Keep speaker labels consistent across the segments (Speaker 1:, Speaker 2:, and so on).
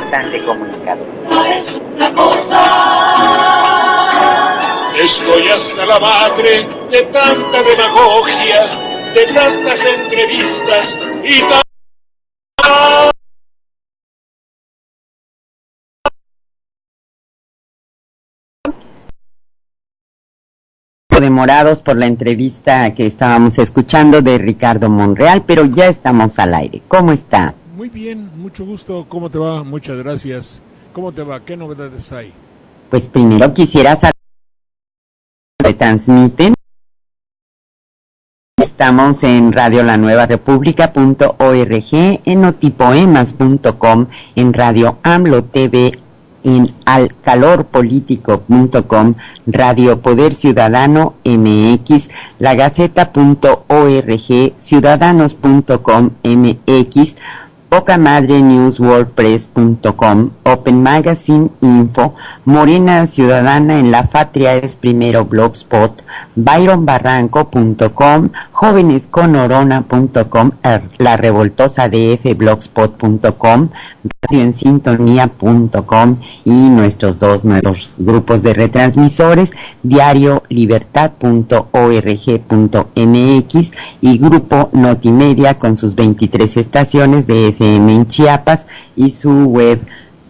Speaker 1: importante comunicador.
Speaker 2: Es una cosa.
Speaker 3: Estoy hasta la madre de tanta demagogia, de tantas entrevistas y
Speaker 1: demorados por la entrevista que estábamos escuchando de Ricardo Monreal, pero ya estamos al aire. ¿Cómo está?
Speaker 4: Muy bien, mucho gusto. ¿Cómo te va? Muchas gracias. ¿Cómo te va? ¿Qué novedades hay?
Speaker 1: Pues primero quisiera saber, retransmiten. Estamos en radiolanuevarepublica.org, en notipoemas.com, en Radio AMLO TV, en alcalorpolitico.com, Radio Poder Ciudadano MX, lagaceta.org, ciudadanos.com MX, pocamadrenewswordpress.com, Open Magazine Info, Morena Ciudadana en la Patria es Primero Blogspot, byronbarranco.com, jovenesconorona.com, la revoltosa DF Blogspot.com, radioensintonía.com y nuestros dos nuevos grupos de retransmisores, diariolibertad.org.mx y Grupo Notimedia con sus 23 estaciones de FM en Chiapas y su web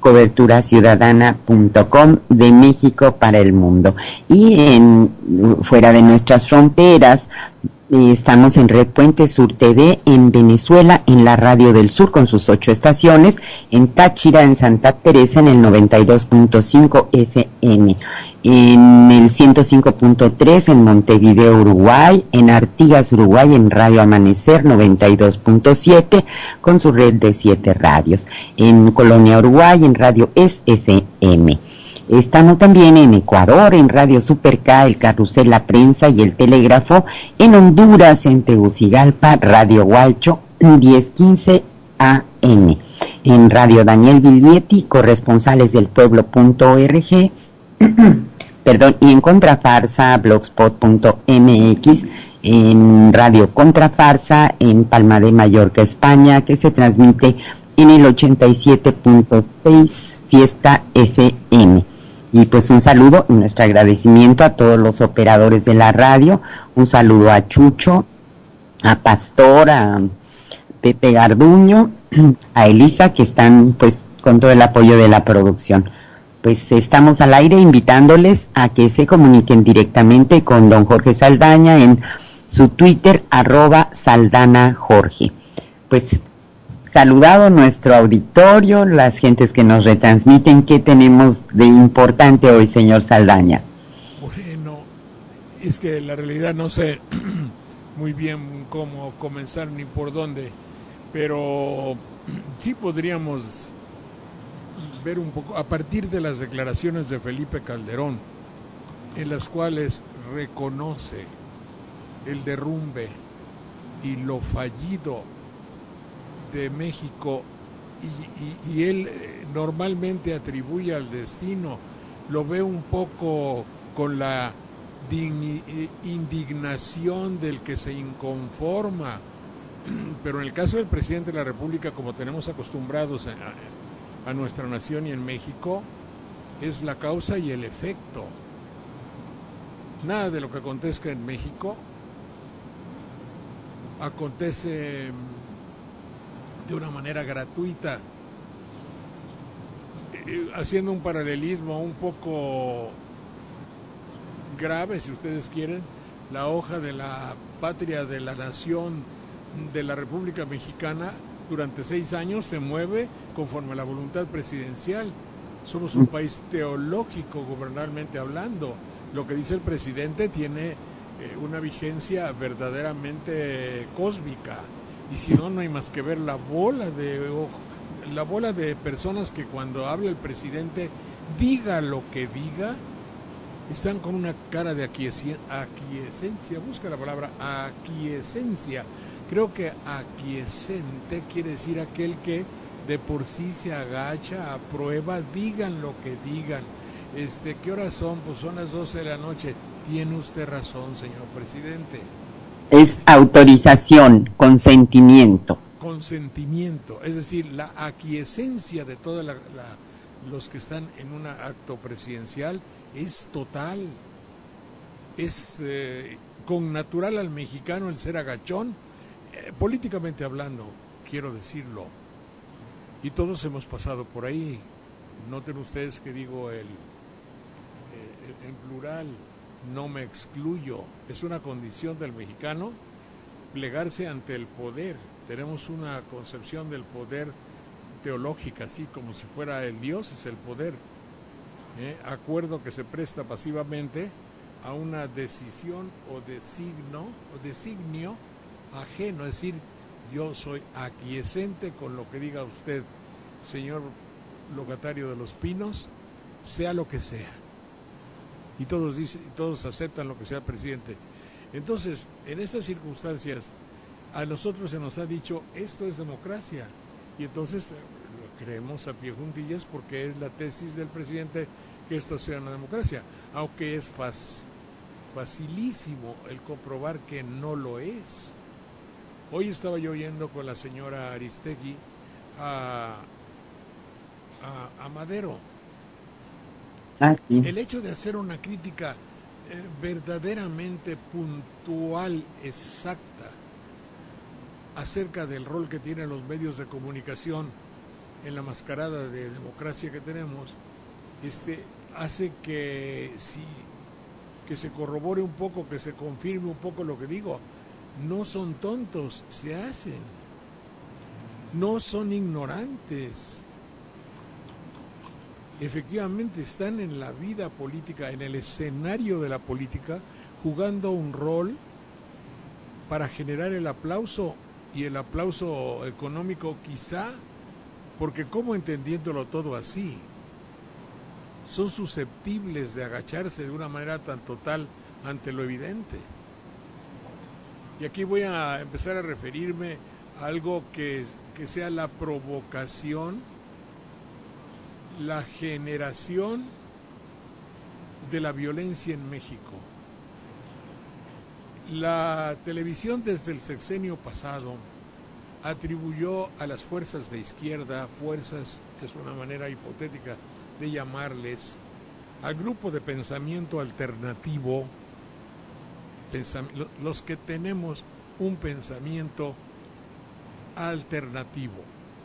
Speaker 1: coberturaciudadana.com de México para el mundo. Y fuera de nuestras fronteras, estamos en Red Puente Sur TV en Venezuela, en la Radio del Sur con sus 8 estaciones, en Táchira, en Santa Teresa en el 92.5 FM, en el 105.3 en Montevideo, Uruguay, en Artigas, Uruguay, en Radio Amanecer 92.7 con su red de 7 radios, en Colonia, Uruguay, en Radio Es FM. Estamos también en Ecuador, en Radio Super K, el Carrusel, la Prensa y el Telégrafo, en Honduras, en Tegucigalpa, Radio Hualcho, 1015 AM, en Radio Daniel Viglietti, corresponsales del pueblo.org, perdón, y en Contrafarsa, blogspot.mx, en Radio Contrafarsa, en Palma de Mallorca, España, que se transmite en el 87.6 Fiesta FM. Y pues un saludo y nuestro agradecimiento a todos los operadores de la radio, un saludo a Chucho, a Pastor, a Pepe Garduño, a Elisa, que están pues con todo el apoyo de la producción. Pues estamos al aire invitándoles a que se comuniquen directamente con don Jorge Saldaña en su Twitter, @SaldanaJorge. Pues saludado nuestro auditorio, las gentes que nos retransmiten, ¿qué tenemos de importante hoy, señor Saldaña?
Speaker 4: Bueno, es que la realidad no sé muy bien cómo comenzar ni por dónde, pero sí podríamos ver un poco a partir de las declaraciones de Felipe Calderón, en las cuales reconoce el derrumbe y lo fallido de México y él normalmente atribuye al destino, lo ve un poco con la indignación del que se inconforma, pero en el caso del presidente de la República, como tenemos acostumbrados a nuestra nación y en México, es la causa y el efecto. Nada de lo que acontezca en México acontece de una manera gratuita, haciendo un paralelismo un poco grave, si ustedes quieren. La hoja de la patria de la nación de la República Mexicana durante 6 años se mueve conforme a la voluntad presidencial. Somos un país teológico, gubernamentalmente hablando. Lo que dice el presidente tiene una vigencia verdaderamente cósmica. Y si no, no hay más que ver la bola de personas que cuando habla el presidente, diga lo que diga, están con una cara de aquiescencia. Busca la palabra aquiescencia. Creo que aquiescente quiere decir aquel que de por sí se agacha, aprueba, digan lo que digan. ¿Qué horas son? Pues son las 12 de la noche. Tiene usted razón, señor presidente.
Speaker 1: Es autorización, consentimiento.
Speaker 4: consentimiento, es decir, la aquiescencia de todos los que están en un acto presidencial es total. Es connatural al mexicano el ser agachón, políticamente hablando, quiero decirlo. Y todos hemos pasado por ahí. Noten ustedes que digo en plural, no me excluyo. Es una condición del mexicano plegarse ante el poder. Tenemos una concepción del poder teológica, así como si fuera el Dios es el poder. Acuerdo que se presta pasivamente a una decisión o designio ajeno, es decir, yo soy aquiescente con lo que diga usted, señor locatario de Los Pinos, sea lo que sea. Y todos aceptan lo que sea el presidente. Entonces, en estas circunstancias, a nosotros se nos ha dicho, esto es democracia. Y entonces creemos a pie juntillas porque es la tesis del presidente que esto sea una democracia, aunque es facilísimo el comprobar que no lo es. Hoy estaba yo oyendo con la señora Aristegui a Madero.
Speaker 1: Sí.
Speaker 4: El hecho de hacer una crítica verdaderamente puntual, exacta, acerca del rol que tienen los medios de comunicación en la mascarada de democracia que tenemos, hace que se corrobore un poco, que se confirme un poco lo que digo. No son tontos, se hacen. No son ignorantes. Efectivamente están en la vida política, en el escenario de la política, jugando un rol para generar el aplauso, y el aplauso económico quizá, porque como entendiéndolo todo así, son susceptibles de agacharse de una manera tan total ante lo evidente. Y aquí voy a empezar a referirme a algo que sea la provocación, la generación de la violencia en México. La televisión desde el sexenio pasado atribuyó a las fuerzas de izquierda, fuerzas es una manera hipotética de llamarles, al grupo de pensamiento alternativo, los que tenemos un pensamiento alternativo.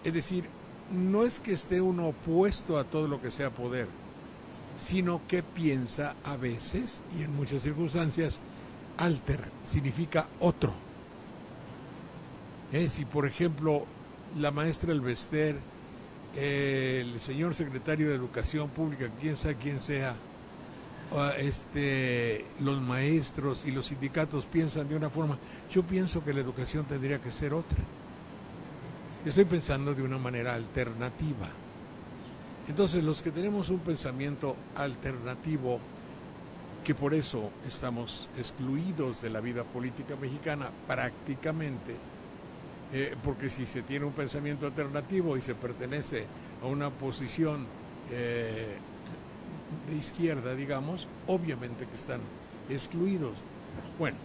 Speaker 4: Es decir, no es que esté uno opuesto a todo lo que sea poder, sino que piensa a veces, y en muchas circunstancias, alter, significa otro. Si por ejemplo la maestra Elvester, el señor secretario de Educación Pública, quién sea, los maestros y los sindicatos piensan de una forma, yo pienso que la educación tendría que ser otra. Estoy pensando de una manera alternativa. Entonces, los que tenemos un pensamiento alternativo, que por eso estamos excluidos de la vida política mexicana prácticamente, porque si se tiene un pensamiento alternativo y se pertenece a una posición de izquierda, digamos, obviamente que están excluidos. Bueno,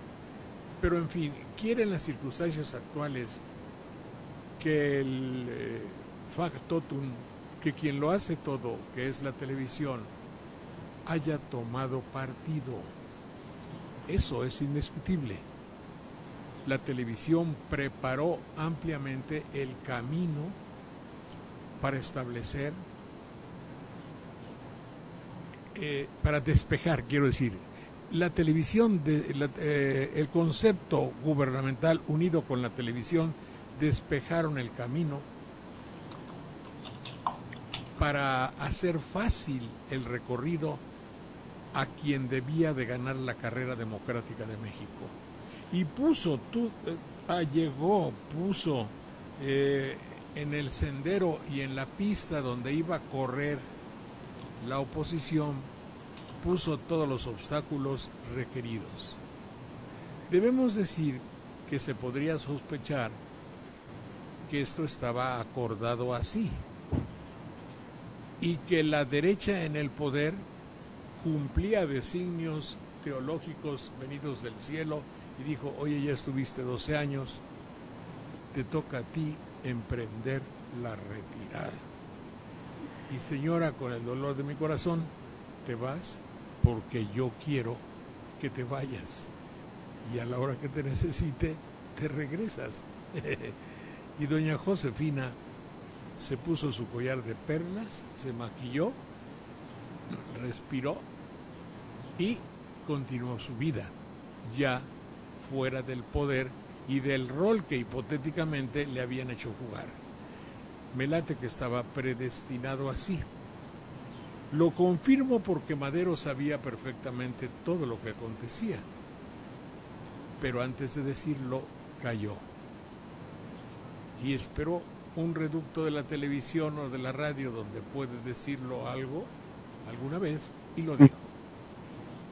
Speaker 4: pero en fin, quieren las circunstancias actuales que el factotum, que quien lo hace todo, que es la televisión, haya tomado partido. Eso es indiscutible. La televisión preparó ampliamente el camino para establecer, para despejar, quiero decir, la televisión, el concepto gubernamental unido con la televisión despejaron el camino para hacer fácil el recorrido a quien debía de ganar la carrera democrática de México. Y puso en el sendero y en la pista donde iba a correr la oposición, puso todos los obstáculos requeridos. Debemos decir que se podría sospechar que esto estaba acordado así y que la derecha en el poder cumplía designios teológicos venidos del cielo y dijo, oye, ya estuviste 12 años, te toca a ti emprender la retirada. Y señora, con el dolor de mi corazón, te vas porque yo quiero que te vayas. Y a la hora que te necesite, te regresas. Y doña Josefina se puso su collar de perlas, se maquilló, respiró y continuó su vida, ya fuera del poder y del rol que hipotéticamente le habían hecho jugar. Me late que estaba predestinado así. Lo confirmo porque Madero sabía perfectamente todo lo que acontecía, pero antes de decirlo, calló. Y esperó un reducto de la televisión o de la radio donde puede decirlo algo, alguna vez, y lo dijo.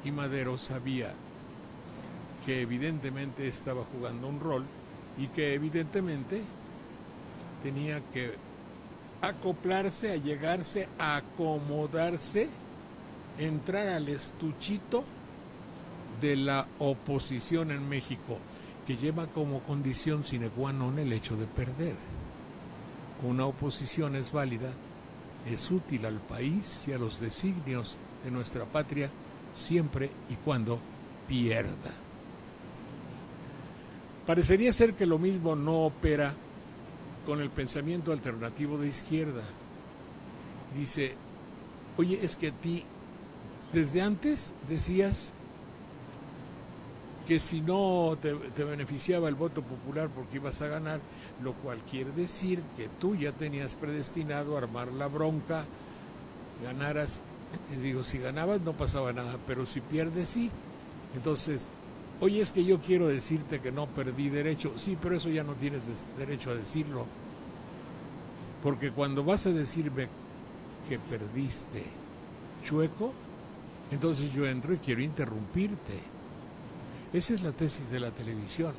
Speaker 4: Y Madero sabía que evidentemente estaba jugando un rol y que evidentemente tenía que acoplarse, allegarse, acomodarse, entrar al estuchito de la oposición en México, que lleva como condición sine qua non el hecho de perder. Una oposición es válida, es útil al país y a los designios de nuestra patria siempre y cuando pierda. Parecería ser que lo mismo no opera con el pensamiento alternativo de izquierda. Dice, oye, es que a ti desde antes decías que si no te beneficiaba el voto popular porque ibas a ganar, lo cual quiere decir que tú ya tenías predestinado a armar la bronca, ganaras, y digo, si ganabas no pasaba nada, pero si pierdes sí. Entonces, oye, es que yo quiero decirte que no perdí derecho, sí, pero eso ya no tienes derecho a decirlo, porque cuando vas a decirme que perdiste chueco, entonces yo entro y quiero interrumpirte. Esa es la tesis de la televisión.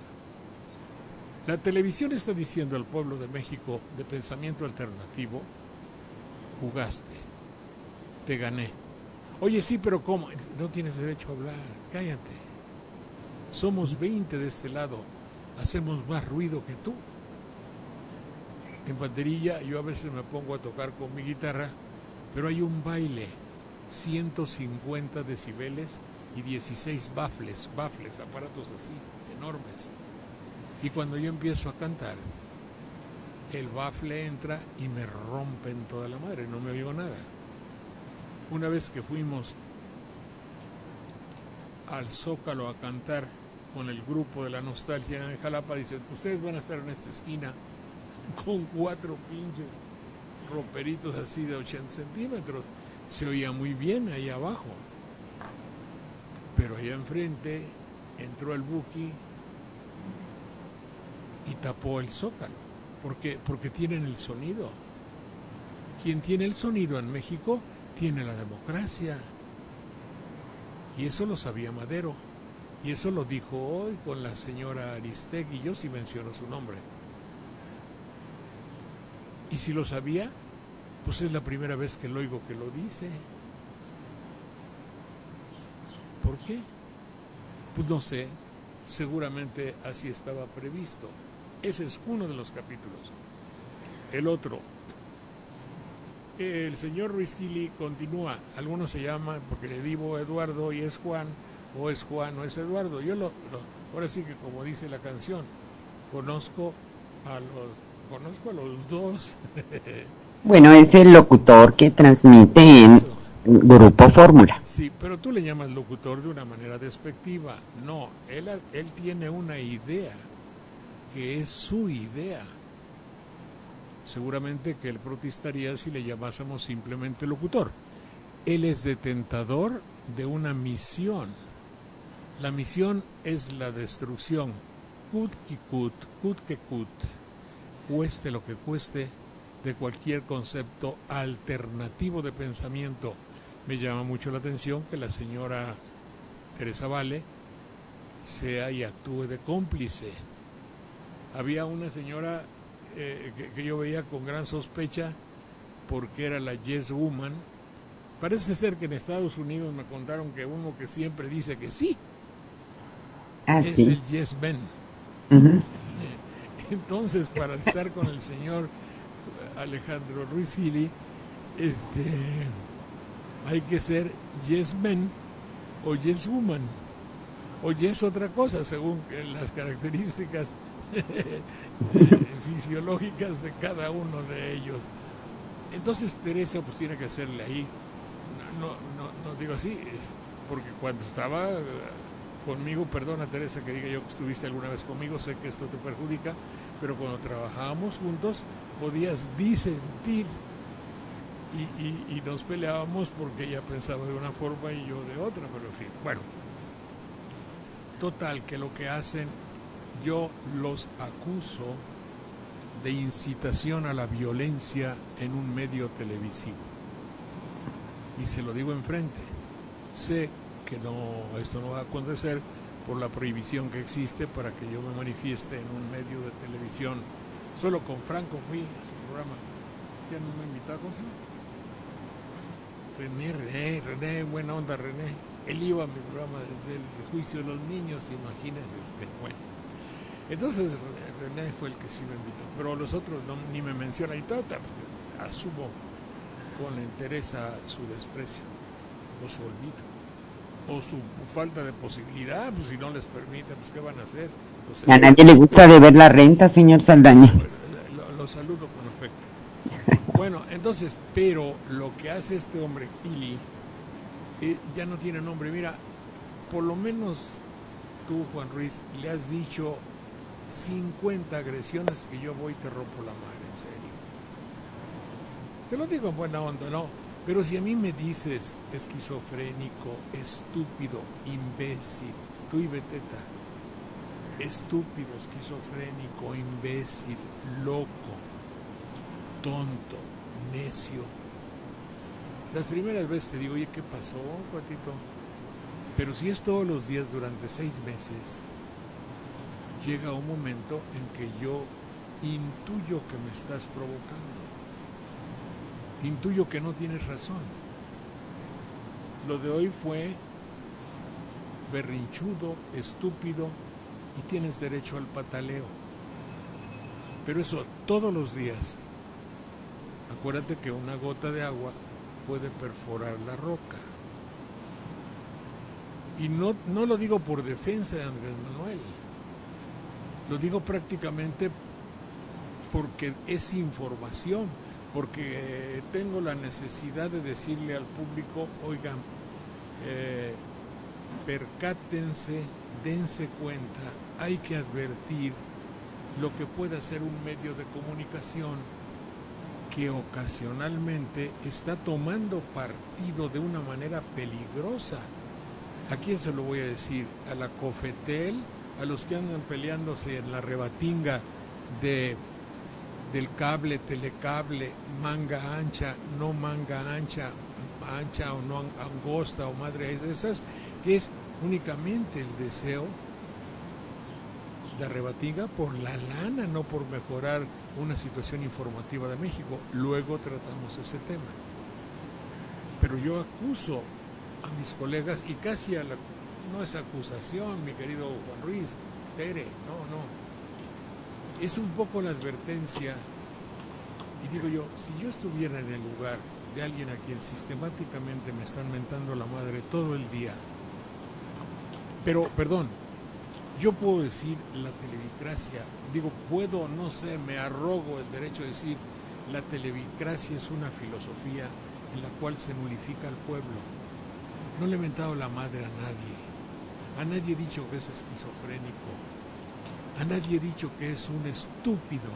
Speaker 4: La televisión está diciendo al pueblo de México de pensamiento alternativo, jugaste, te gané. Oye, sí, pero ¿cómo? No tienes derecho a hablar, cállate. Somos 20 de este lado, hacemos más ruido que tú. En Banderilla yo a veces me pongo a tocar con mi guitarra, pero hay un baile, 150 decibeles y 16 baffles, aparatos así, enormes. Y cuando yo empiezo a cantar, el baffle entra y me rompen toda la madre, no me oigo nada. Una vez que fuimos al Zócalo a cantar con el grupo de la nostalgia en Jalapa, dicen, ustedes van a estar en esta esquina con 4 pinches roperitos así de 80 centímetros. Se oía muy bien ahí abajo. Pero allá enfrente entró el Buki y tapó el Zócalo, porque tienen el sonido. Quien tiene el sonido en México tiene la democracia. Y eso lo sabía Madero. Y eso lo dijo hoy con la señora Aristegui, yo sí menciono su nombre. Y si lo sabía, pues es la primera vez que lo oigo que lo dice. ¿Por qué? Pues no sé, seguramente así estaba previsto. Ese es uno de los capítulos. El otro, el señor Ruiz-Gili continúa, algunos se llaman porque le digo Eduardo y es Juan, o es Juan o es Eduardo. Yo ahora sí que como dice la canción, conozco a los dos.
Speaker 1: Bueno, es el locutor que transmite en Grupo Fórmula.
Speaker 4: Sí, pero tú le llamas locutor de una manera despectiva. No, él tiene una idea, que es su idea. Seguramente que él protestaría si le llamásemos simplemente locutor. Él es detentador de una misión. La misión es la destrucción. Kut ki kut, kut que kut, cueste lo que cueste, de cualquier concepto alternativo de pensamiento. Me llama mucho la atención que la señora Teresa Vale sea y actúe de cómplice. Había una señora que yo veía con gran sospecha porque era la Yes Woman. Parece ser que en Estados Unidos me contaron que uno que siempre dice que sí es
Speaker 1: sí.
Speaker 4: el Yes Men. Entonces, para estar con el señor Alejandro Ruiz Gili, hay que ser yes man o yes woman o yes otra cosa, según las características fisiológicas de cada uno de ellos. Entonces Teresa pues tiene que hacerle ahí, no digo así, porque cuando estaba conmigo, perdona Teresa que diga yo que estuviste alguna vez conmigo, sé que esto te perjudica, pero cuando trabajábamos juntos podías disentir y nos peleábamos porque ella pensaba de una forma y yo de otra, pero en fin, bueno, total que lo que hacen, yo los acuso de incitación a la violencia en un medio televisivo. Y se lo digo enfrente. Sé que esto no va a acontecer por la prohibición que existe para que yo me manifieste en un medio de televisión. Solo con Franco fui a su programa. ¿Ya no me invitó? René, buena onda René. Él iba a mi programa desde el juicio de los niños, imagínense usted. Bueno, entonces René fue el que sí me invitó, pero los otros ni me mencionan y todo, asumo con Teresa su desprecio, o su olvido, o su falta de posibilidad, pues si no les permite, pues ¿qué van a hacer? Pues, a nadie le gusta deber la renta, señor Saldaña. Lo saludo con afecto. Bueno, entonces, pero lo que hace este hombre, Ili, ya no tiene nombre. Mira, por lo menos tú, Juan Ruiz, le has dicho 50 agresiones que yo voy y te rompo la madre, en serio. Te lo digo en buena onda, ¿no? Pero si a mí me dices esquizofrénico, estúpido, imbécil, tú y Beteta, estúpido, esquizofrénico, imbécil, loco, tonto, necio. Las primeras veces te digo, oye, ¿qué pasó, cuatito? Pero si es todos los días durante 6 meses, llega un momento en que yo intuyo que me estás provocando. Intuyo que no tienes razón. Lo de hoy fue berrinchudo, estúpido y tienes derecho al pataleo. Pero eso todos los días. Acuérdate que una gota de agua puede perforar la roca. Y no lo digo por defensa de Andrés Manuel. Lo digo prácticamente porque es información, porque tengo la necesidad de decirle al público, oigan, percátense, dense cuenta, hay que advertir lo que puede hacer un medio de comunicación que ocasionalmente está tomando partido de una manera peligrosa. ¿A quién se lo voy a decir? ¿A la Cofetel? ¿A los que andan peleándose en la rebatinga del cable, telecable, manga ancha, no manga ancha, ancha o no angosta o madre de esas, que es únicamente el deseo de rebatinga por la lana, no por mejorar una situación informativa de México? Luego tratamos ese tema. Pero yo acuso a mis colegas, y casi no es acusación, mi querido Juan Ruiz, Tere, no. Es un poco la advertencia, y digo yo, si yo estuviera en el lugar de alguien a quien sistemáticamente me están mentando la madre todo el día, pero, perdón, yo puedo decir la televicracia, digo, puedo, no sé, me arrogo el derecho de decir, la televicracia es una filosofía en la cual se nulifica al pueblo. No le he mentado la madre a nadie he dicho que es esquizofrénico, a nadie he dicho que es un estúpido,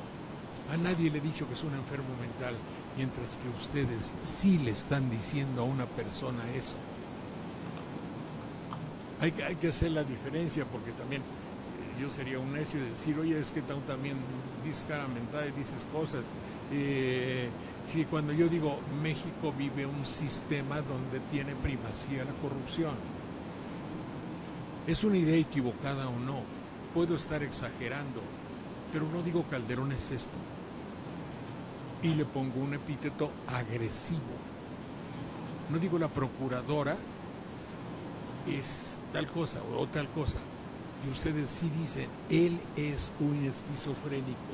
Speaker 4: a nadie le he dicho que es un enfermo mental, mientras que ustedes sí le están diciendo a una persona eso. Hay que hacer la diferencia, porque también yo sería un necio de decir, oye, es que tú también dices cara mental y dices cosas. Sí, cuando yo digo México vive un sistema donde tiene primacía la corrupción. Es una idea equivocada o no, puedo estar exagerando, pero no digo Calderón es esto. Y le pongo un epíteto agresivo. No digo la procuradora es tal cosa o tal cosa. y ustedes sí dicen, él es un esquizofrénico,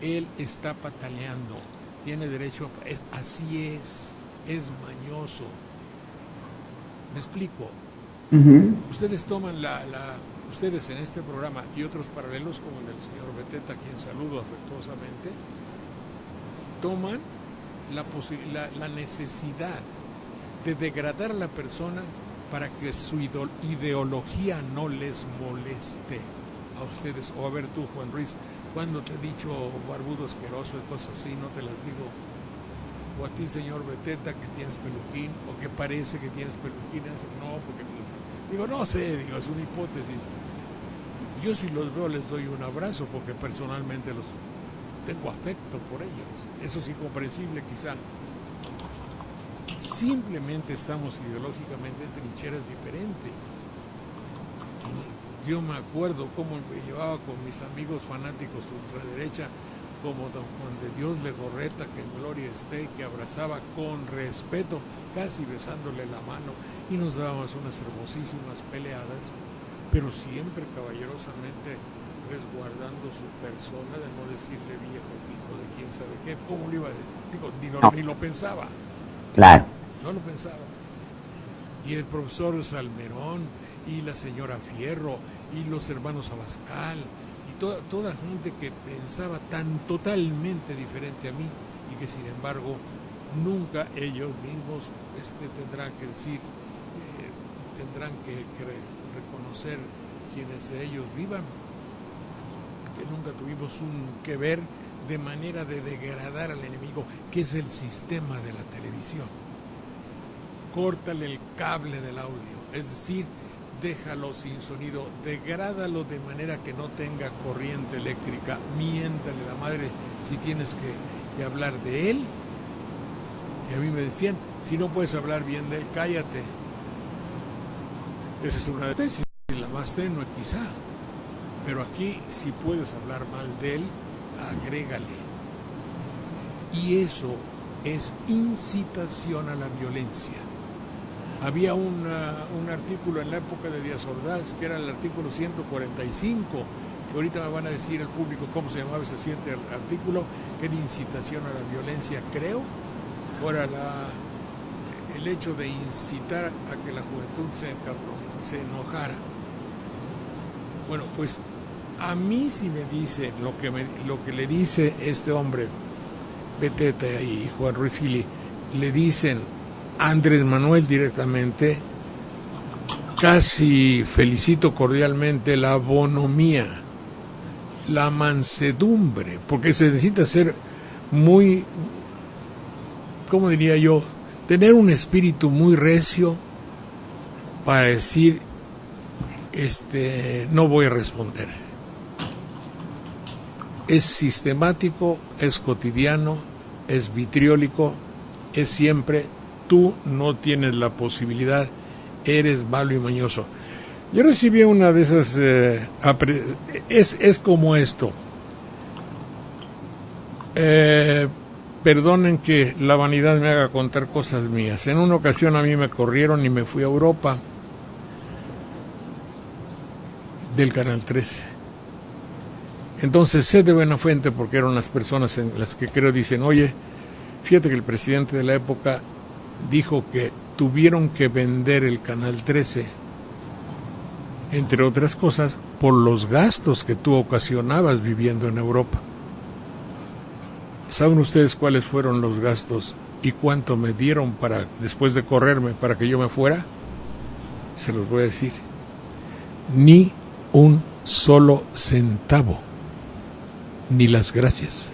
Speaker 4: él está pataleando, tiene derecho a... así es mañoso. ¿Me explico? Ustedes toman ustedes en este programa y otros paralelos como el del señor Beteta, a quien saludo afectuosamente, toman la necesidad de degradar a la persona para que su ideología no les moleste a ustedes. O a ver tú, Juan Ruiz, ¿cuándo te he dicho barbudo asqueroso y cosas así? No te las digo. O a ti, señor Beteta, que tienes peluquín, o que parece que tienes peluquín. No, porque digo, no sé, digo, es una hipótesis. Yo si los veo les doy un abrazo porque personalmente los tengo afecto por ellos. Eso es incomprensible quizá. Simplemente estamos ideológicamente en trincheras diferentes. Yo me acuerdo cómo me llevaba con mis amigos fanáticos ultraderecha, como don Juan de Dios Legorreta, que en gloria esté, que abrazaba con respeto, casi besándole la mano, y nos dábamos unas hermosísimas peleadas, pero siempre caballerosamente resguardando su persona, de no decirle viejo, hijo de quién sabe qué. ¿Cómo le iba a decir? Digo, ni lo pensaba.
Speaker 1: Claro.
Speaker 4: No lo pensaba. Y el profesor Salmerón, y la señora Fierro, y los hermanos Abascal, y toda gente que pensaba tan totalmente diferente a mí, y que sin embargo nunca ellos mismos tendrán que decir, tendrán que reconocer quienes de ellos vivan, que nunca tuvimos un que ver de manera de degradar al enemigo, que es el sistema de la televisión. Córtale el cable del audio, es decir, déjalo sin sonido, degrádalo de manera que no tenga corriente eléctrica, miéntale la madre si tienes que hablar de él. Y a mí me decían, si no puedes hablar bien de él, cállate. Esa es una tesis, la más tenue quizá, pero aquí si puedes hablar mal de él, agrégale. Y eso es incitación a la violencia. Había un artículo en la época de Díaz Ordaz, que era el artículo 145, que ahorita me van a decir el público cómo se llamaba ese siguiente artículo, que era incitación a la violencia, creo, o era el hecho de incitar a que la juventud se enojara. Bueno, pues a mí si me dice lo que le dice este hombre, Beteta y Juan Ruiz Gili, le dicen Andrés Manuel directamente, casi felicito cordialmente la bonomía, la mansedumbre, porque se necesita ser muy, ¿cómo diría yo? Tener un espíritu muy recio para decir, no voy a responder. Es sistemático, es cotidiano, es vitriólico, es siempre... Tú no tienes la posibilidad, eres malo y mañoso. Yo recibí una de esas, es como esto. Perdonen que la vanidad me haga contar cosas mías. En una ocasión a mí me corrieron y me fui a Europa del Canal 13. Entonces sé de buena fuente, porque eran las personas en las que creo dicen, oye, fíjate que el presidente de la época dijo que tuvieron que vender el Canal 13, entre otras cosas, por los gastos que tú ocasionabas viviendo en Europa. ¿Saben ustedes cuáles fueron los gastos y cuánto me dieron después de correrme para que yo me fuera? Se los voy a decir. Ni un solo centavo, ni las gracias.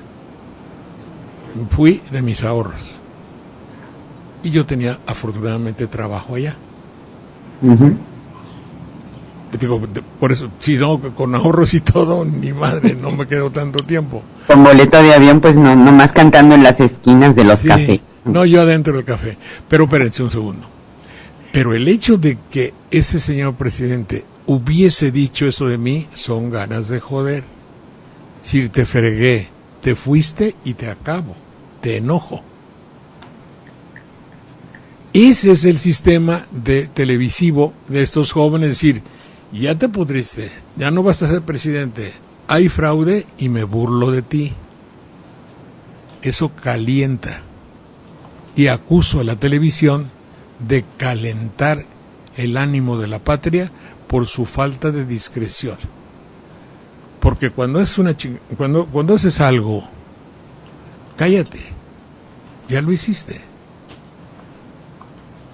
Speaker 4: Fui de mis ahorros. Y yo tenía afortunadamente trabajo allá. Digo, por eso, si no, con ahorros y todo, ni madre, no me quedo tanto tiempo.
Speaker 1: Con boleto de avión, pues no, nomás cantando en las esquinas de los cafés.
Speaker 4: No, yo adentro del café. Pero espérense un segundo. Pero el hecho de que ese señor presidente hubiese dicho eso de mí, son ganas de joder. Si te fregué, te fuiste y te acabo, te enojo. Ese es el sistema televisivo de estos jóvenes, es decir, ya te pudriste, ya no vas a ser presidente, hay fraude y me burlo de ti. Eso calienta. Y acuso a la televisión de calentar el ánimo de la patria por su falta de discreción. Porque cuando es cuando haces algo, cállate, ya lo hiciste.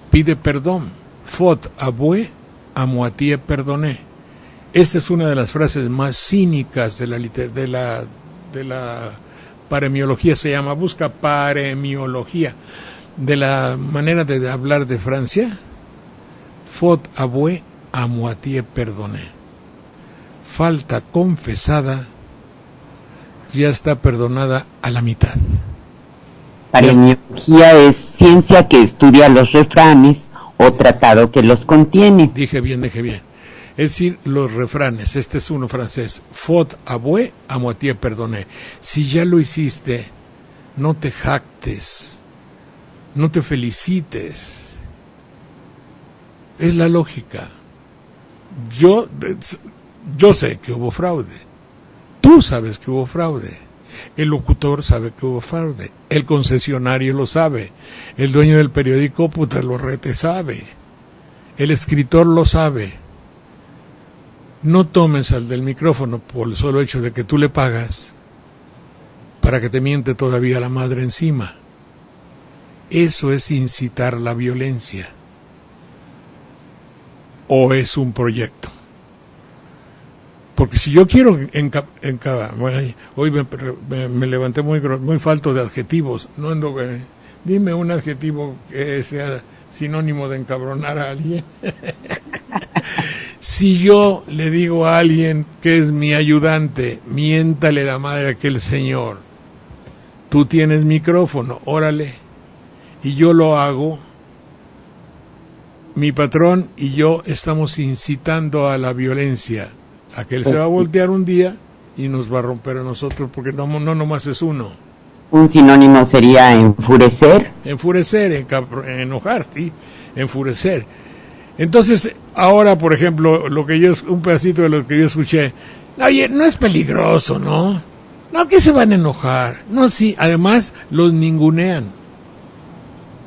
Speaker 4: Pide perdón. Faute avouée, à moitié perdonné. Esta es una de las frases más cínicas de la paremiología, se llama, busca paremiología, de la manera de hablar de Francia. Faute avouée, à moitié perdonné. Falta confesada ya está perdonada a la mitad.
Speaker 1: Paremiología es ciencia que estudia los refranes o tratado que los contiene.
Speaker 4: Dije bien. Es decir, los refranes. Este es uno francés. Faute avouée, à moitié perdonné. Si ya lo hiciste, no te jactes, no te felicites. Es la lógica. Yo sé que hubo fraude. Tú sabes que hubo fraude. El locutor sabe que hubo fraude. El concesionario lo sabe. El dueño del periódico, puta, lo rete sabe. El escritor lo sabe. No tomes al del micrófono por el solo hecho de que tú le pagas para que te miente todavía la madre encima. Eso es incitar la violencia. ¿O es un proyecto? Porque si yo quiero hoy me levanté muy falto de adjetivos, no ando, dime un adjetivo que sea sinónimo de encabronar a alguien. Si yo le digo a alguien que es mi ayudante, miéntale la madre a aquel señor, tú tienes micrófono, órale, y yo lo hago, mi patrón y yo estamos incitando a la violencia. Aquel se va a voltear un día y nos va a romper a nosotros, porque no nomás es uno.
Speaker 1: Un sinónimo sería enfurecer.
Speaker 4: Enfurecer, enojar, sí, enfurecer. Entonces, ahora, por ejemplo, un pedacito de lo que yo escuché, oye, no es peligroso, ¿no? No, que se van a enojar. No, sí, además los ningunean.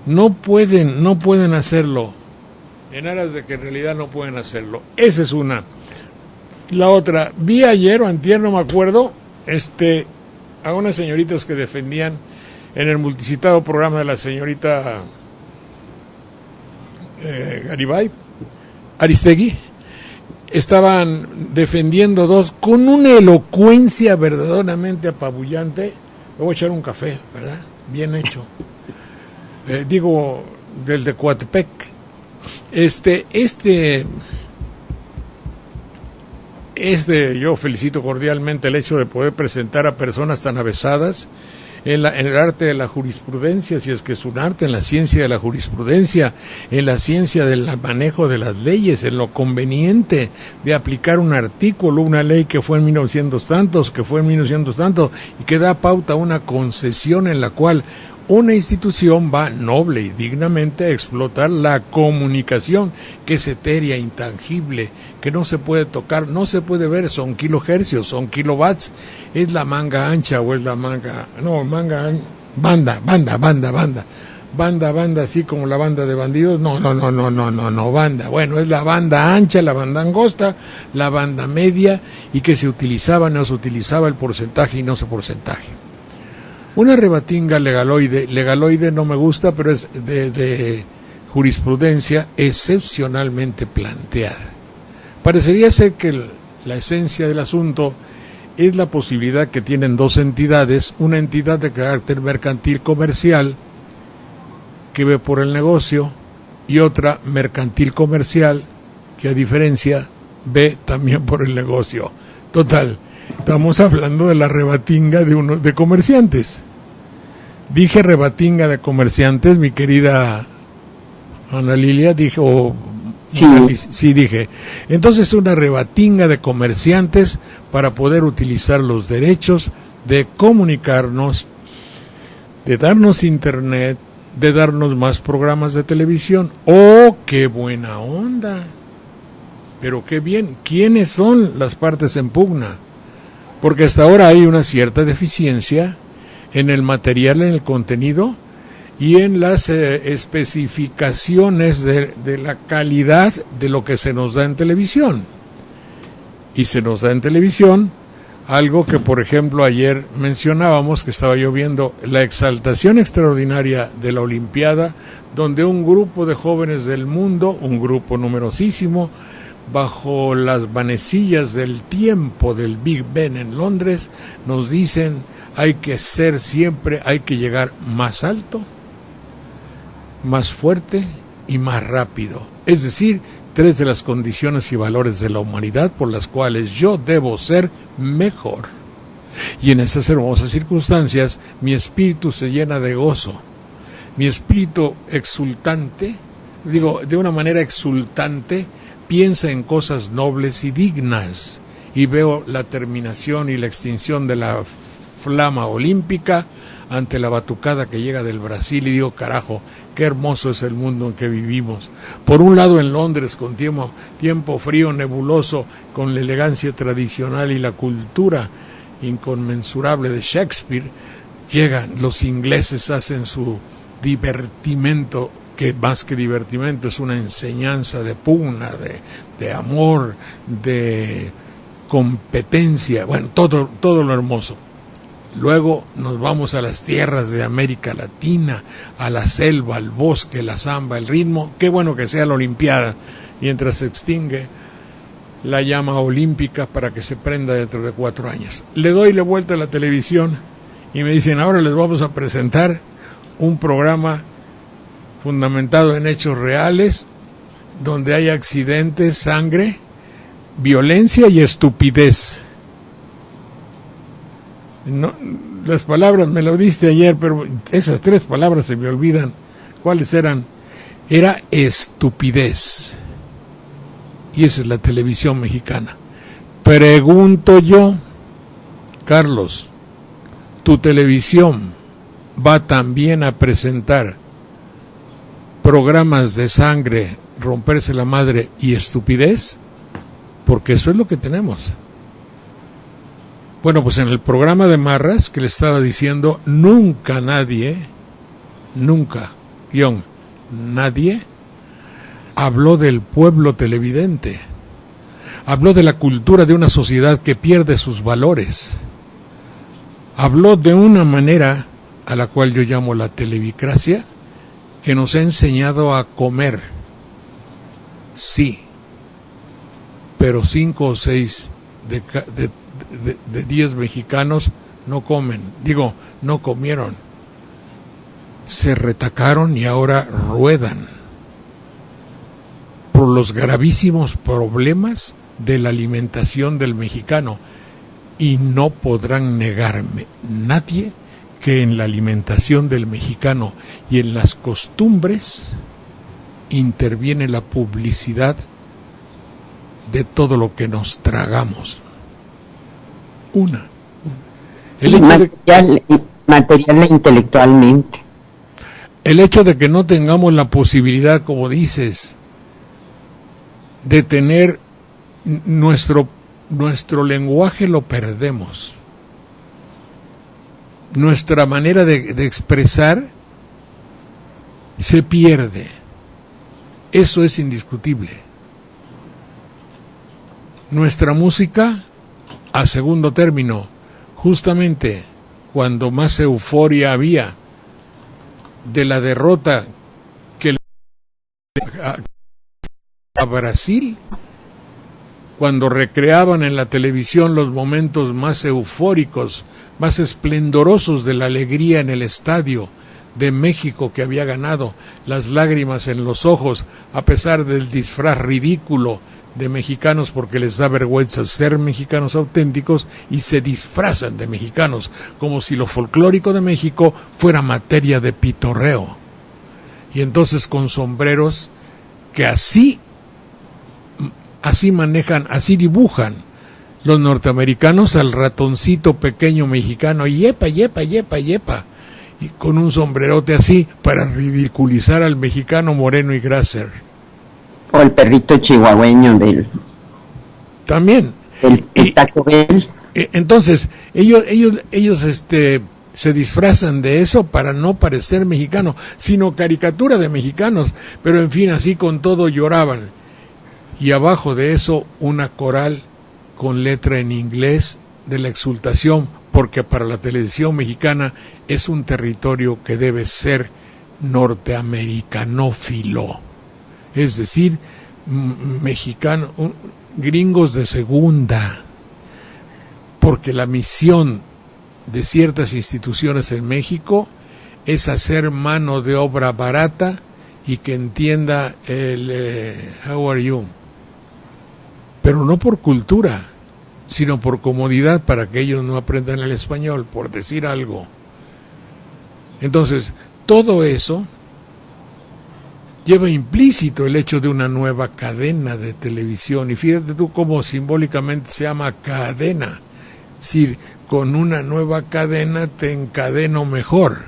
Speaker 4: No pueden hacerlo. En aras de que en realidad no pueden hacerlo. Esa es una. La otra, vi ayer o antier, no me acuerdo, a unas señoritas que defendían en el multicitado programa de la señorita Garibay, Aristegui, estaban defendiendo dos con una elocuencia verdaderamente apabullante. Me voy a echar un café, ¿verdad? Bien hecho. Digo, del de Coatepec. Yo felicito cordialmente el hecho de poder presentar a personas tan avesadas en el arte de la jurisprudencia, si es que es un arte, en la ciencia de la jurisprudencia, en la ciencia del manejo de las leyes, en lo conveniente de aplicar un artículo, una ley que fue en 1900 tantos, y que da pauta a una concesión en la cual una institución va noble y dignamente a explotar la comunicación, que es etérea, intangible, que no se puede tocar, no se puede ver, son kilohercios, son kilovats, es la manga ancha o es la banda, así como la banda de bandidos, no, banda, bueno, es la banda ancha, la banda angosta, la banda media, y que se utilizaba, no se utilizaba el porcentaje y no se porcentaje. Una rebatinga legaloide no me gusta, pero es de jurisprudencia excepcionalmente planteada. Parecería ser que la esencia del asunto es la posibilidad que tienen dos entidades, una entidad de carácter mercantil comercial que ve por el negocio y otra mercantil comercial que a diferencia ve también por el negocio. Total, estamos hablando de la rebatinga de comerciantes. Dije rebatinga de comerciantes, mi querida Ana Lilia, sí, dije. Entonces, una rebatinga de comerciantes para poder utilizar los derechos de comunicarnos, de darnos internet, de darnos más programas de televisión. ¡Oh, qué buena onda! Pero qué bien, ¿quiénes son las partes en pugna? Porque hasta ahora hay una cierta deficiencia en el material, en el contenido y en las especificaciones de la calidad de lo que se nos da en televisión. Y se nos da en televisión algo que, por ejemplo, ayer mencionábamos, que estaba yo viendo la exaltación extraordinaria de la Olimpiada, donde un grupo de jóvenes del mundo, un grupo numerosísimo, bajo las manecillas del tiempo del Big Ben en Londres, nos dicen: hay que ser siempre, hay que llegar más alto, más fuerte y más rápido. Es decir, 3 de las condiciones y valores de la humanidad por las cuales yo debo ser mejor. Y en esas hermosas circunstancias, mi espíritu se llena de gozo. Mi espíritu exultante, digo, de una manera exultante, piensa en cosas nobles y dignas. Y veo la terminación y la extinción de la flama olímpica ante la batucada que llega del Brasil, y digo: carajo, qué hermoso es el mundo en que vivimos. Por un lado, en Londres, con tiempo frío, nebuloso, con la elegancia tradicional y la cultura inconmensurable de Shakespeare, llegan los ingleses, hacen su divertimento, que más que divertimento es una enseñanza de pugna, de amor, de competencia, bueno, todo lo hermoso. Luego nos vamos a las tierras de América Latina, a la selva, al bosque, la samba, el ritmo. Qué bueno que sea la Olimpiada, mientras se extingue la llama olímpica para que se prenda dentro de 4 años. Le doy la vuelta a la televisión y me dicen: ahora les vamos a presentar un programa fundamentado en hechos reales, donde hay accidentes, sangre, violencia y estupidez. No, las palabras me lo diste ayer, pero esas 3 palabras se me olvidan. ¿Cuáles eran? Era estupidez. Y esa es la televisión mexicana. Pregunto yo, Carlos, ¿tu televisión va también a presentar programas de sangre, romperse la madre y estupidez? Porque eso es lo que tenemos. Bueno, pues en el programa de Marras, que le estaba diciendo, nunca nadie habló del pueblo televidente, habló de la cultura de una sociedad que pierde sus valores, habló de una manera a la cual yo llamo la televicracia, que nos ha enseñado a comer, sí, pero 5 o 6 de 10 mexicanos no comieron, se retacaron y ahora ruedan por los gravísimos problemas de la alimentación del mexicano. Y no podrán negarme nadie que en la alimentación del mexicano y en las costumbres interviene la publicidad de todo lo que nos tragamos.
Speaker 1: Material e intelectualmente.
Speaker 4: El hecho de que no tengamos la posibilidad, como dices, de tener nuestro lenguaje, lo perdemos. Nuestra manera de expresar se pierde. Eso es indiscutible. Nuestra música, a segundo término, justamente cuando más euforia había de la derrota que a Brasil, cuando recreaban en la televisión los momentos más eufóricos, más esplendorosos de la alegría en el estadio de México que había ganado, las lágrimas en los ojos, a pesar del disfraz ridículo de mexicanos, porque les da vergüenza ser mexicanos auténticos y se disfrazan de mexicanos, como si lo folclórico de México fuera materia de pitorreo. Y entonces con sombreros que así manejan, así dibujan los norteamericanos al ratoncito pequeño mexicano, y yepa, y con un sombrerote así para ridiculizar al mexicano moreno y grasser.
Speaker 1: O el perrito chihuahueño
Speaker 4: también.
Speaker 1: El Taco Bell.
Speaker 4: Entonces, ellos se disfrazan de eso para no parecer mexicanos, sino caricatura de mexicanos, pero en fin, así con todo lloraban. Y abajo de eso una coral con letra en inglés de la exultación, porque para la televisión mexicana es un territorio que debe ser norteamericanófilo, es decir, mexicano, gringos de segunda, porque la misión de ciertas instituciones en México es hacer mano de obra barata y que entienda el how are you, pero no por cultura, sino por comodidad, para que ellos no aprendan el español, por decir algo. Entonces, todo eso lleva implícito el hecho de una nueva cadena de televisión, y fíjate tú cómo simbólicamente se llama cadena. Es decir, con una nueva cadena te encadeno mejor.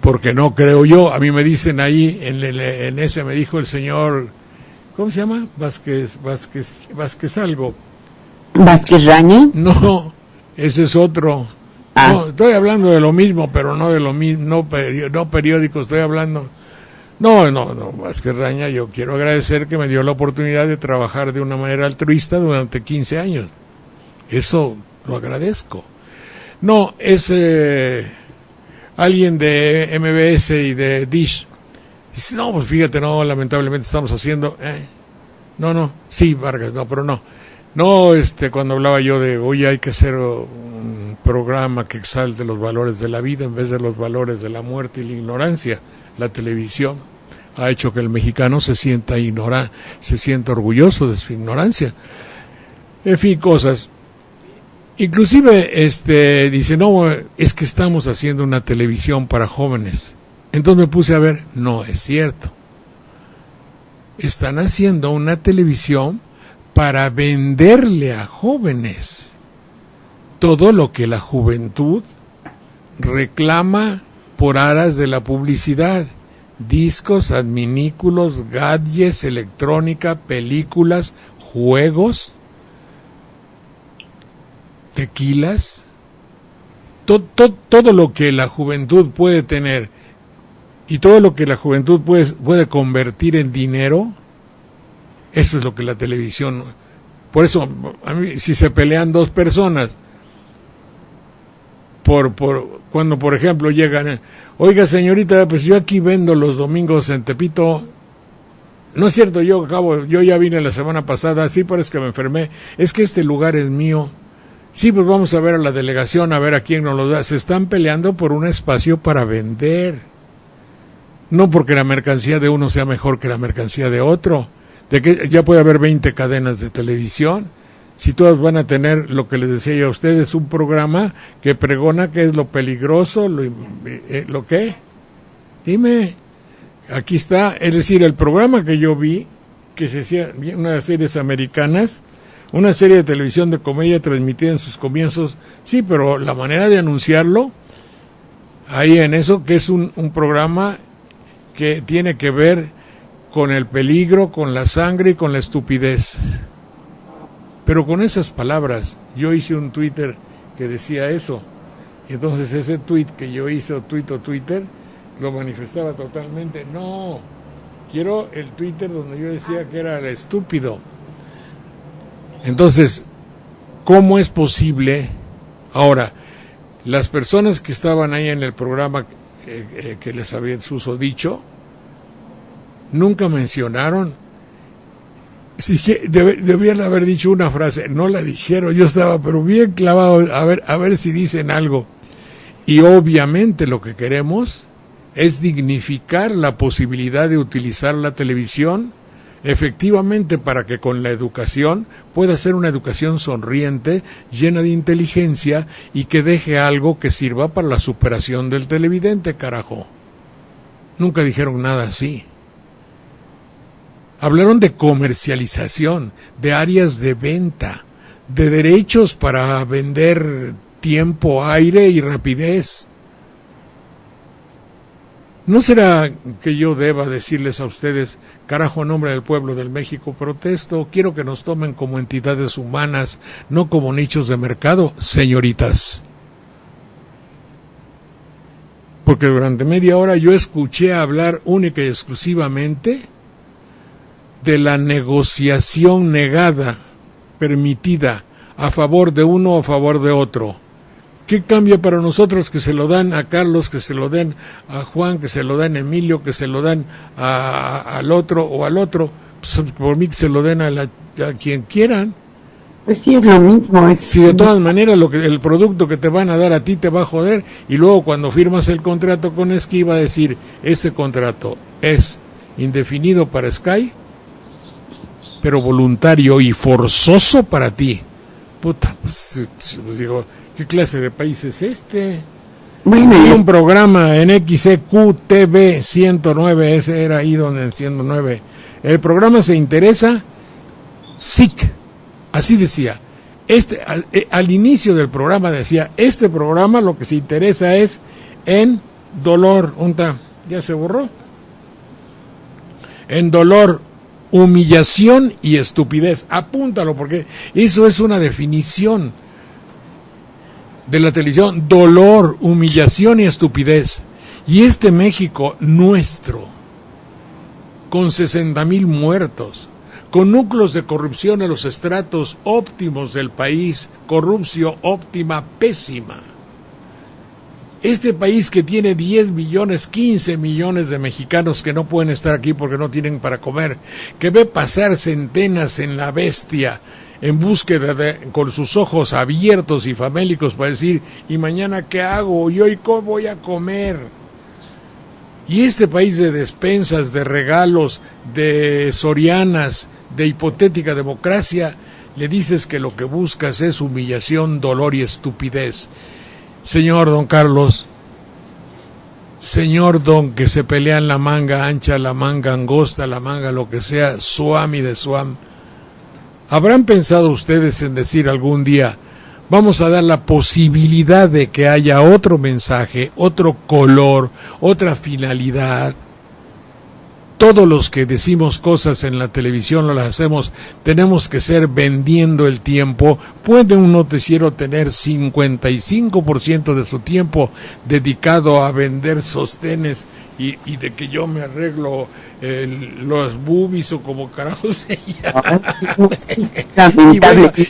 Speaker 4: Porque no creo yo, a mí me dicen ahí, en ese me dijo el señor, ¿cómo se llama? Vázquez algo.
Speaker 1: ¿Vázquez Raña?
Speaker 4: No, ese es otro.
Speaker 1: Ah.
Speaker 4: No, estoy hablando de lo mismo, pero no de lo mismo, no periódico, estoy hablando. No, Vázquez Raña, yo quiero agradecer que me dio la oportunidad de trabajar de una manera altruista durante 15 años. Eso lo agradezco. No, es alguien de MBS y de Dish. Dice, no, pues fíjate, no, lamentablemente estamos haciendo... sí, Vargas, no, pero no. No, cuando hablaba yo de, hoy hay que hacer un programa que exalte los valores de la vida en vez de los valores de la muerte y la ignorancia. La televisión ha hecho que el mexicano se sienta orgulloso de su ignorancia. En fin, cosas. Inclusive, dice, no, es que estamos haciendo una televisión para jóvenes. Entonces me puse a ver, no es cierto. Están haciendo una televisión para venderle a jóvenes todo lo que la juventud reclama por aras de la publicidad: discos, adminículos, gadgets, electrónica, películas, juegos, tequilas, todo lo que la juventud puede tener y todo lo que la juventud puede convertir en dinero. Eso es lo que la televisión... Por eso, a mí, si se pelean dos personas cuando por ejemplo llegan, oiga señorita, pues yo aquí vendo los domingos en Tepito. No es cierto, yo ya vine la semana pasada, sí, parece que me enfermé, es que este lugar es mío. Sí, pues vamos a ver a la delegación, a ver a quién nos lo da. Se están peleando por un espacio para vender, no porque la mercancía de uno sea mejor que la mercancía de otro. De que ya puede haber 20 cadenas de televisión, si todas van a tener, lo que les decía yo a ustedes, un programa que pregona que es lo peligroso, lo que, dime, aquí está, es decir, el programa que yo vi, que se hacía unas series americanas, una serie de televisión de comedia transmitida en sus comienzos, sí, pero la manera de anunciarlo, ahí en eso, que es un programa que tiene que ver con el peligro, con la sangre y con la estupidez. Pero con esas palabras, yo hice un Twitter que decía eso. Y entonces ese tweet que yo hice, Twitter, lo manifestaba totalmente. No, quiero el Twitter donde yo decía que era el estúpido. Entonces, ¿cómo es posible? Ahora, las personas que estaban ahí en el programa que les había susodicho, nunca mencionaron, debían haber dicho una frase, no la dijeron, yo estaba pero bien clavado a ver si dicen algo. Y obviamente lo que queremos es dignificar la posibilidad de utilizar la televisión efectivamente para que con la educación pueda ser una educación sonriente, llena de inteligencia y que deje algo que sirva para la superación del televidente, carajo. Nunca dijeron nada así. Hablaron de comercialización, de áreas de venta, de derechos para vender tiempo, aire y rapidez. ¿No será que yo deba decirles a ustedes, carajo, en nombre del pueblo del México, protesto, quiero que nos tomen como entidades humanas, no como nichos de mercado, señoritas? Porque durante media hora yo escuché hablar única y exclusivamente de la negociación negada, permitida, a favor de uno o a favor de otro. ¿Qué cambia para nosotros que se lo dan a Carlos, que se lo den a Juan, que se lo den a Emilio, que se lo dan al otro o al otro? Pues por mí que se lo den a quien quieran.
Speaker 1: Pues sí, es lo mismo.
Speaker 4: Si de todas maneras el producto que te van a dar a ti te va a joder, y luego cuando firmas el contrato con Sky va a decir, este contrato es indefinido para Sky, pero voluntario y forzoso para ti. Puta, pues digo, ¿qué clase de país es este?
Speaker 1: Bueno,
Speaker 4: hay un programa en XEQ TV 109, ese era ahí donde en 109. El programa se interesa SIC, así decía. Al inicio del programa decía, este programa lo que se interesa es en dolor, ya se borró. En dolor, humillación y estupidez. Apúntalo, porque eso es una definición de la televisión: dolor, humillación y estupidez. Y este México nuestro, con 60,000 muertos, con núcleos de corrupción en los estratos óptimos del país, corrupción óptima, pésima. Este país que tiene 10 millones, 15 millones de mexicanos que no pueden estar aquí porque no tienen para comer, que ve pasar centenas en la bestia en búsqueda con sus ojos abiertos y famélicos para decir, ¿y mañana qué hago? ¿Y hoy cómo voy a comer? Y este país de despensas, de regalos, de sorianas, de hipotética democracia, le dices que lo que buscas es humillación, dolor y estupidez. Señor don Carlos, señor don que se pelean la manga ancha, la manga angosta, la manga lo que sea, Swami de Swam, ¿habrán pensado ustedes en decir algún día, vamos a dar la posibilidad de que haya otro mensaje, otro color, otra finalidad? Todos los que decimos cosas en la televisión o las hacemos, tenemos que ser vendiendo el tiempo. ¿Puede un noticiero tener 55% de su tiempo dedicado a vender sostenes y de que yo me arreglo los boobies o como carajo se llama?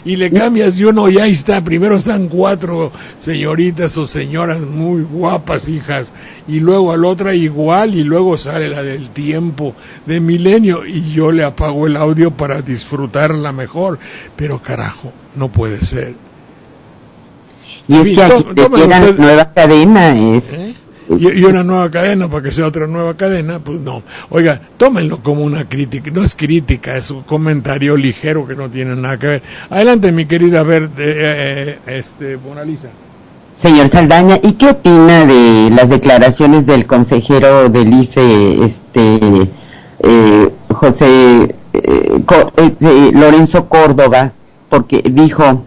Speaker 4: y le cambias y uno ya está, primero están 4 señoritas o señoras muy guapas, hijas, y luego a la otra igual, y luego sale la del tiempo de Milenio y yo le apago el audio para disfrutarla mejor, pero carajo, no puede ser.
Speaker 1: Y es que aquí te queda nueva cadena,
Speaker 4: Y una nueva cadena para que sea otra nueva cadena, pues no. Oiga, tómenlo como una crítica, no es crítica, es un comentario ligero que no tiene nada que ver. Adelante, mi querida Mona Lisa.
Speaker 1: Señor Saldaña, ¿y qué opina de las declaraciones del consejero del IFE, Lorenzo Córdoba, porque dijo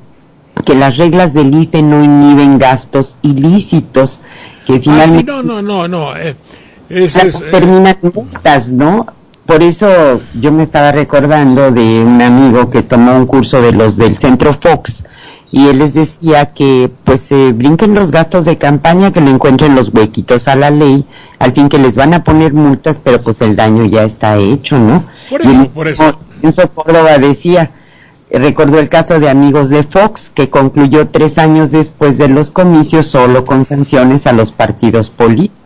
Speaker 1: que las reglas del IFE no inhiben gastos ilícitos, que finalmente terminan multas, ¿no? Por eso yo me estaba recordando de un amigo que tomó un curso de los del Centro Fox, y él les decía que pues se brinquen los gastos de campaña, que le encuentren los huequitos a la ley, al fin que les van a poner multas, pero pues el daño ya está hecho, ¿no?
Speaker 4: Por eso.
Speaker 1: Lorenzo Córdoba decía, recordó el caso de Amigos de Fox, que concluyó 3 años después de los comicios solo con sanciones a los partidos políticos.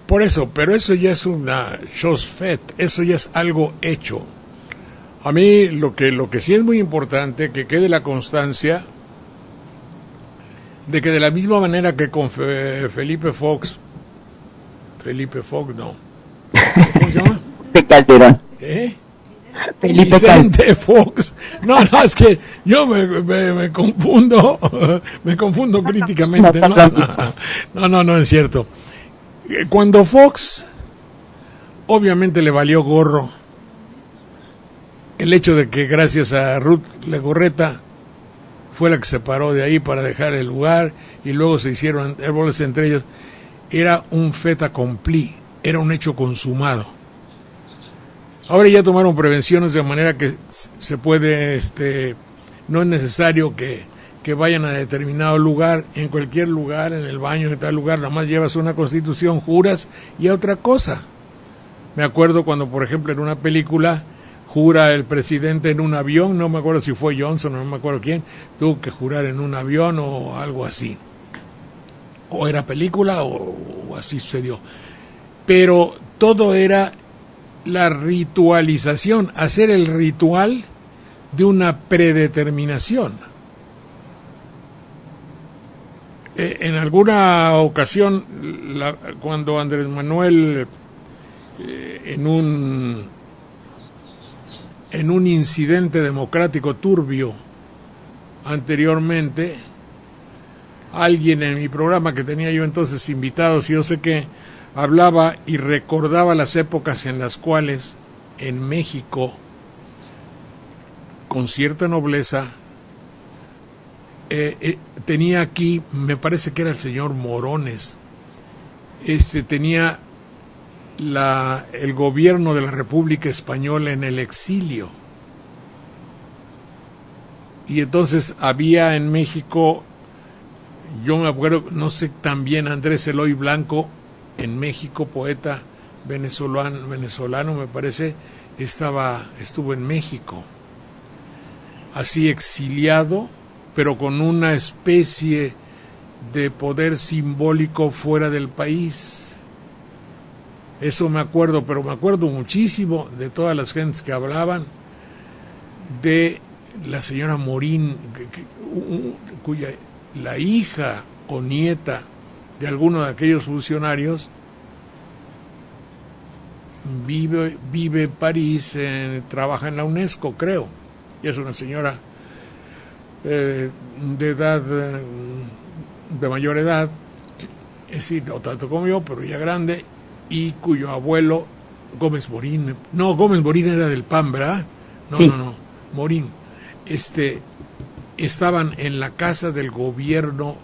Speaker 4: Por eso, pero eso ya es una chose faite, eso ya es algo hecho. A mí lo que sí es muy importante, que quede la constancia de que de la misma manera que con Felipe Fox no. ¿Cómo se llama?
Speaker 1: De Calderón.
Speaker 4: Felipe Vicente Fox. No, es que yo me confundo, críticamente. No, es cierto. Cuando Fox, obviamente le valió gorro el hecho de que gracias a Ruth Legorreta fue la que se paró de ahí para dejar el lugar, y luego se hicieron árboles entre ellos. era un fait accompli, era un hecho consumado. Ahora ya tomaron prevenciones de manera que se puede, no es necesario que vayan a determinado lugar, en cualquier lugar, en el baño, en tal lugar, nada más llevas una constitución, juras y a otra cosa. Me acuerdo cuando, por ejemplo, en una película jura el presidente en un avión, no me acuerdo si fue Johnson o no me acuerdo quién, tuvo que jurar en un avión o algo así. O era película o así sucedió. Pero todo era la ritualización, hacer el ritual de una predeterminación. En alguna ocasión, cuando Andrés Manuel, en un incidente democrático turbio anteriormente, alguien en mi programa que tenía yo entonces invitados y yo sé que hablaba y recordaba las épocas en las cuales en México, con cierta nobleza, tenía aquí, me parece que era el señor Morones, tenía el gobierno de la República Española en el exilio. Y entonces había en México, yo me acuerdo, no sé, también Andrés Eloy Blanco, en México, poeta venezolano me parece, estuvo en México, así exiliado, pero con una especie de poder simbólico fuera del país. Eso me acuerdo, pero me acuerdo muchísimo de todas las gentes que hablaban, de la señora Morín, cuya la hija o nieta de alguno de aquellos funcionarios vive en París, trabaja en la UNESCO, creo, y es una señora de edad, de mayor edad, es decir, no tanto como yo, pero ya grande, y cuyo abuelo, Gómez Morín era del PAN, ¿verdad?
Speaker 1: Sí.
Speaker 4: No, Morín, estaban en la casa del gobierno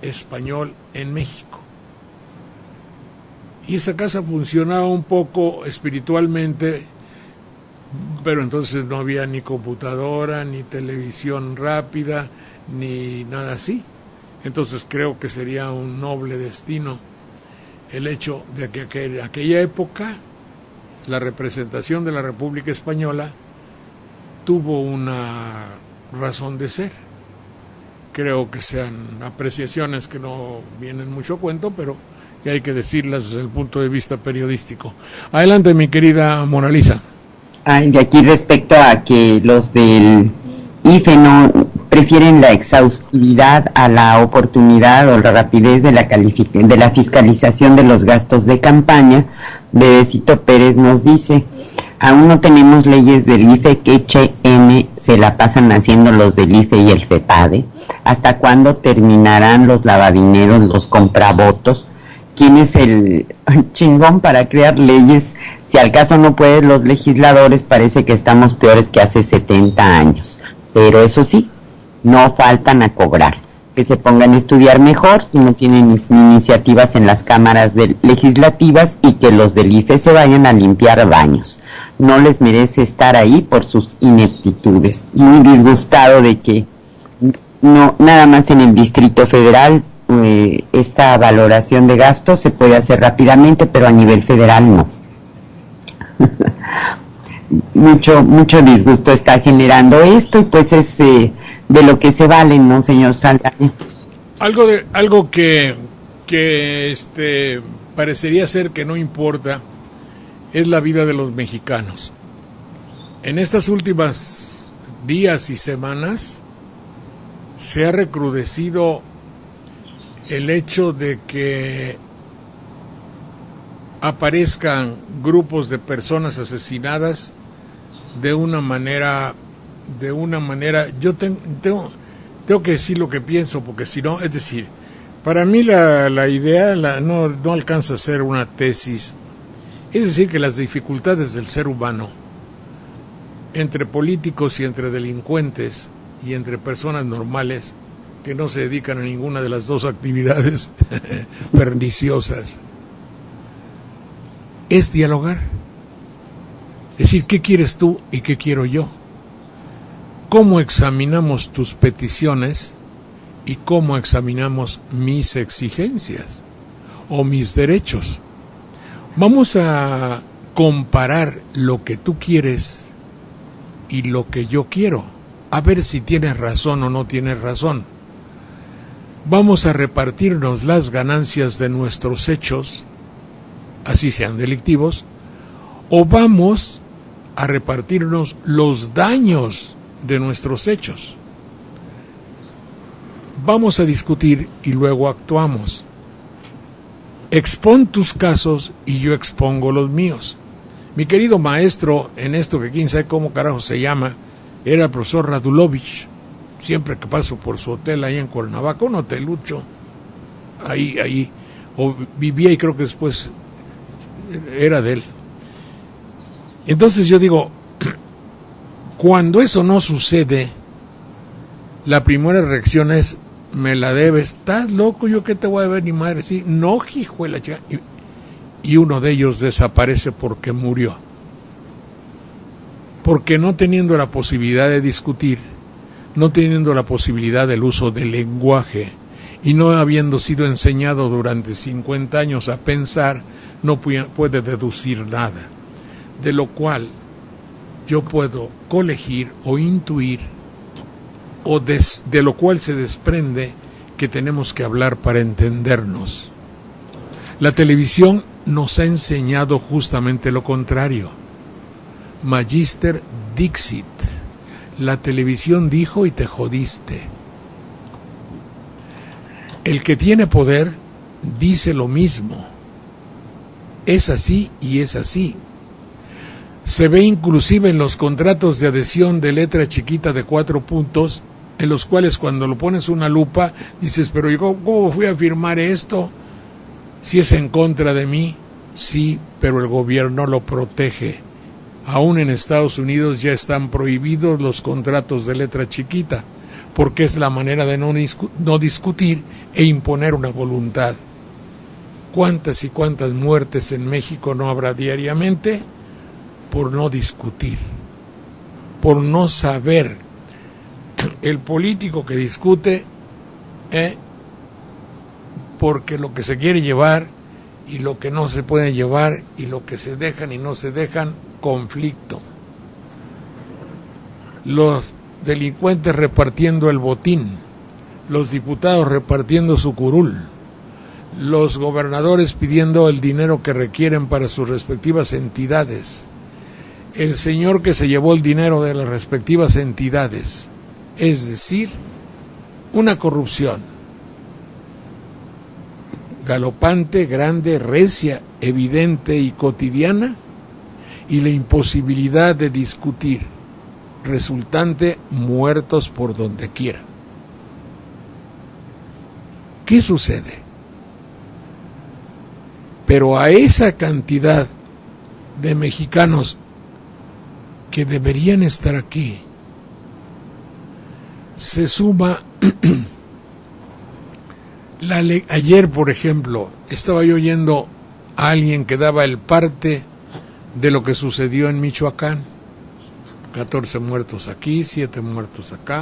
Speaker 4: español en México. Y esa casa funcionaba un poco espiritualmente, pero entonces no había ni computadora, ni televisión rápida, ni nada así. Entonces creo que sería un noble destino el hecho de que en aquella época la representación de la República Española tuvo una razón de ser. Creo que sean apreciaciones que no vienen mucho a cuento, pero que hay que decirlas desde el punto de vista periodístico. Adelante, mi querida Mona Lisa.
Speaker 1: Y aquí respecto a que los del IFE no prefieren la exhaustividad a la oportunidad o la rapidez de la fiscalización de los gastos de campaña, Bebecito Pérez nos dice: aún no tenemos leyes del IFE, que se la pasan haciendo los del IFE y el FEPADE. ¿Hasta cuándo terminarán los lavadineros, los compravotos? ¿Quién es el chingón para crear leyes? Si al caso no pueden los legisladores, parece que estamos peores que hace 70 años. Pero eso sí, no faltan a cobrar. Que se pongan a estudiar mejor si no tienen iniciativas en las cámaras legislativas, y que los del IFE se vayan a limpiar baños. No les merece estar ahí por sus ineptitudes. Muy disgustado de que no, nada más en el Distrito Federal esta valoración de gastos se puede hacer rápidamente, pero a nivel federal no. mucho disgusto está generando esto, y pues es de lo que se vale, ¿no, señor Saldaña?
Speaker 4: Algo que parecería ser que no importa es la vida de los mexicanos. En estas últimas días y semanas se ha recrudecido el hecho de que aparezcan grupos de personas asesinadas de una manera, yo tengo que decir lo que pienso, porque si no, es decir, para mí la idea no alcanza a ser una tesis. Es decir, que las dificultades del ser humano, entre políticos y entre delincuentes y entre personas normales, que no se dedican a ninguna de las dos actividades perniciosas, es dialogar. Es decir, ¿qué quieres tú y qué quiero yo? ¿Cómo examinamos tus peticiones y cómo examinamos mis exigencias o mis derechos? Vamos a comparar lo que tú quieres y lo que yo quiero, a ver si tienes razón o no tienes razón. Vamos a repartirnos las ganancias de nuestros hechos, así sean delictivos, o vamos a repartirnos los daños de nuestros hechos. Vamos a discutir y luego actuamos. Expón tus casos y yo expongo los míos. Mi querido maestro en esto que quién sabe cómo carajo se llama, era el profesor Radulovich. Siempre que paso por su hotel ahí en Cuernavaca, un hotelucho, ahí, o vivía y creo que después era de él. Entonces yo digo, cuando eso no sucede, la primera reacción es, me la debes, ¿estás loco? ¿Yo qué te voy a ver ni madre? Sí, no, hijo de la chica. Y uno de ellos desaparece porque murió. Porque no teniendo la posibilidad de discutir, no teniendo la posibilidad del uso del lenguaje y no habiendo sido enseñado durante 50 años a pensar, no puede deducir nada. De lo cual yo puedo colegir o intuir, o de lo cual se desprende que tenemos que hablar para entendernos. La televisión nos ha enseñado justamente lo contrario. Magister Dixit. La televisión dijo y te jodiste. El que tiene poder dice lo mismo. Es así y es así. Se ve inclusive en los contratos de adhesión de letra chiquita de 4 puntos, en los cuales cuando lo pones una lupa, dices, pero yo ¿cómo fui a firmar esto? Si es en contra de mí, sí, pero el gobierno lo protege. Aún en Estados Unidos ya están prohibidos los contratos de letra chiquita, porque es la manera de no discutir e imponer una voluntad. ¿Cuántas y cuántas muertes en México no habrá diariamente? Por no discutir, por no saber. El político que discute, porque lo que se quiere llevar y lo que no se puede llevar y lo que se dejan y no se dejan, conflicto. Los delincuentes repartiendo el botín, los diputados repartiendo su curul, los gobernadores pidiendo el dinero que requieren para sus respectivas entidades, el señor que se llevó el dinero de las respectivas entidades, es decir, una corrupción galopante, grande, recia, evidente y cotidiana, y la imposibilidad de discutir, resultante muertos por donde quiera. ¿Qué sucede? Pero a esa cantidad de mexicanos que deberían estar aquí, se suma ayer, por ejemplo, estaba yo oyendo a alguien que daba el parte de lo que sucedió en Michoacán. 14 muertos aquí, 7 muertos acá,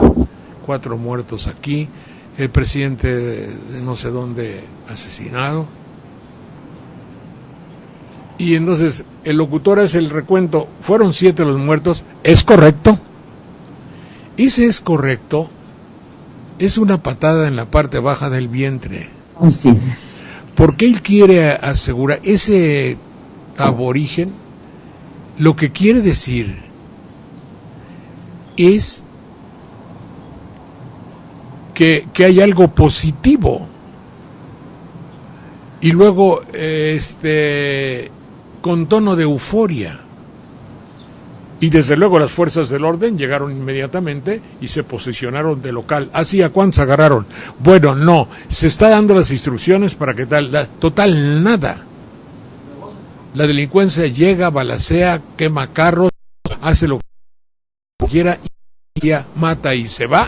Speaker 4: 4 muertos aquí, el presidente de no sé dónde asesinado. Y entonces el locutor hace el recuento, fueron 7 los muertos, ¿es correcto? Ese es correcto, es una patada en la parte baja del vientre.
Speaker 1: Sí.
Speaker 4: Porque él quiere asegurar, ese aborigen, lo que quiere decir es que hay algo positivo. Y luego, con tono de euforia. Y desde luego las fuerzas del orden llegaron inmediatamente y se posicionaron de local. ¿Así a cuántos agarraron? Bueno, no, se está dando las instrucciones para que total nada. La delincuencia llega, balacea, quema carros, hace lo que quiera, y mata y se va.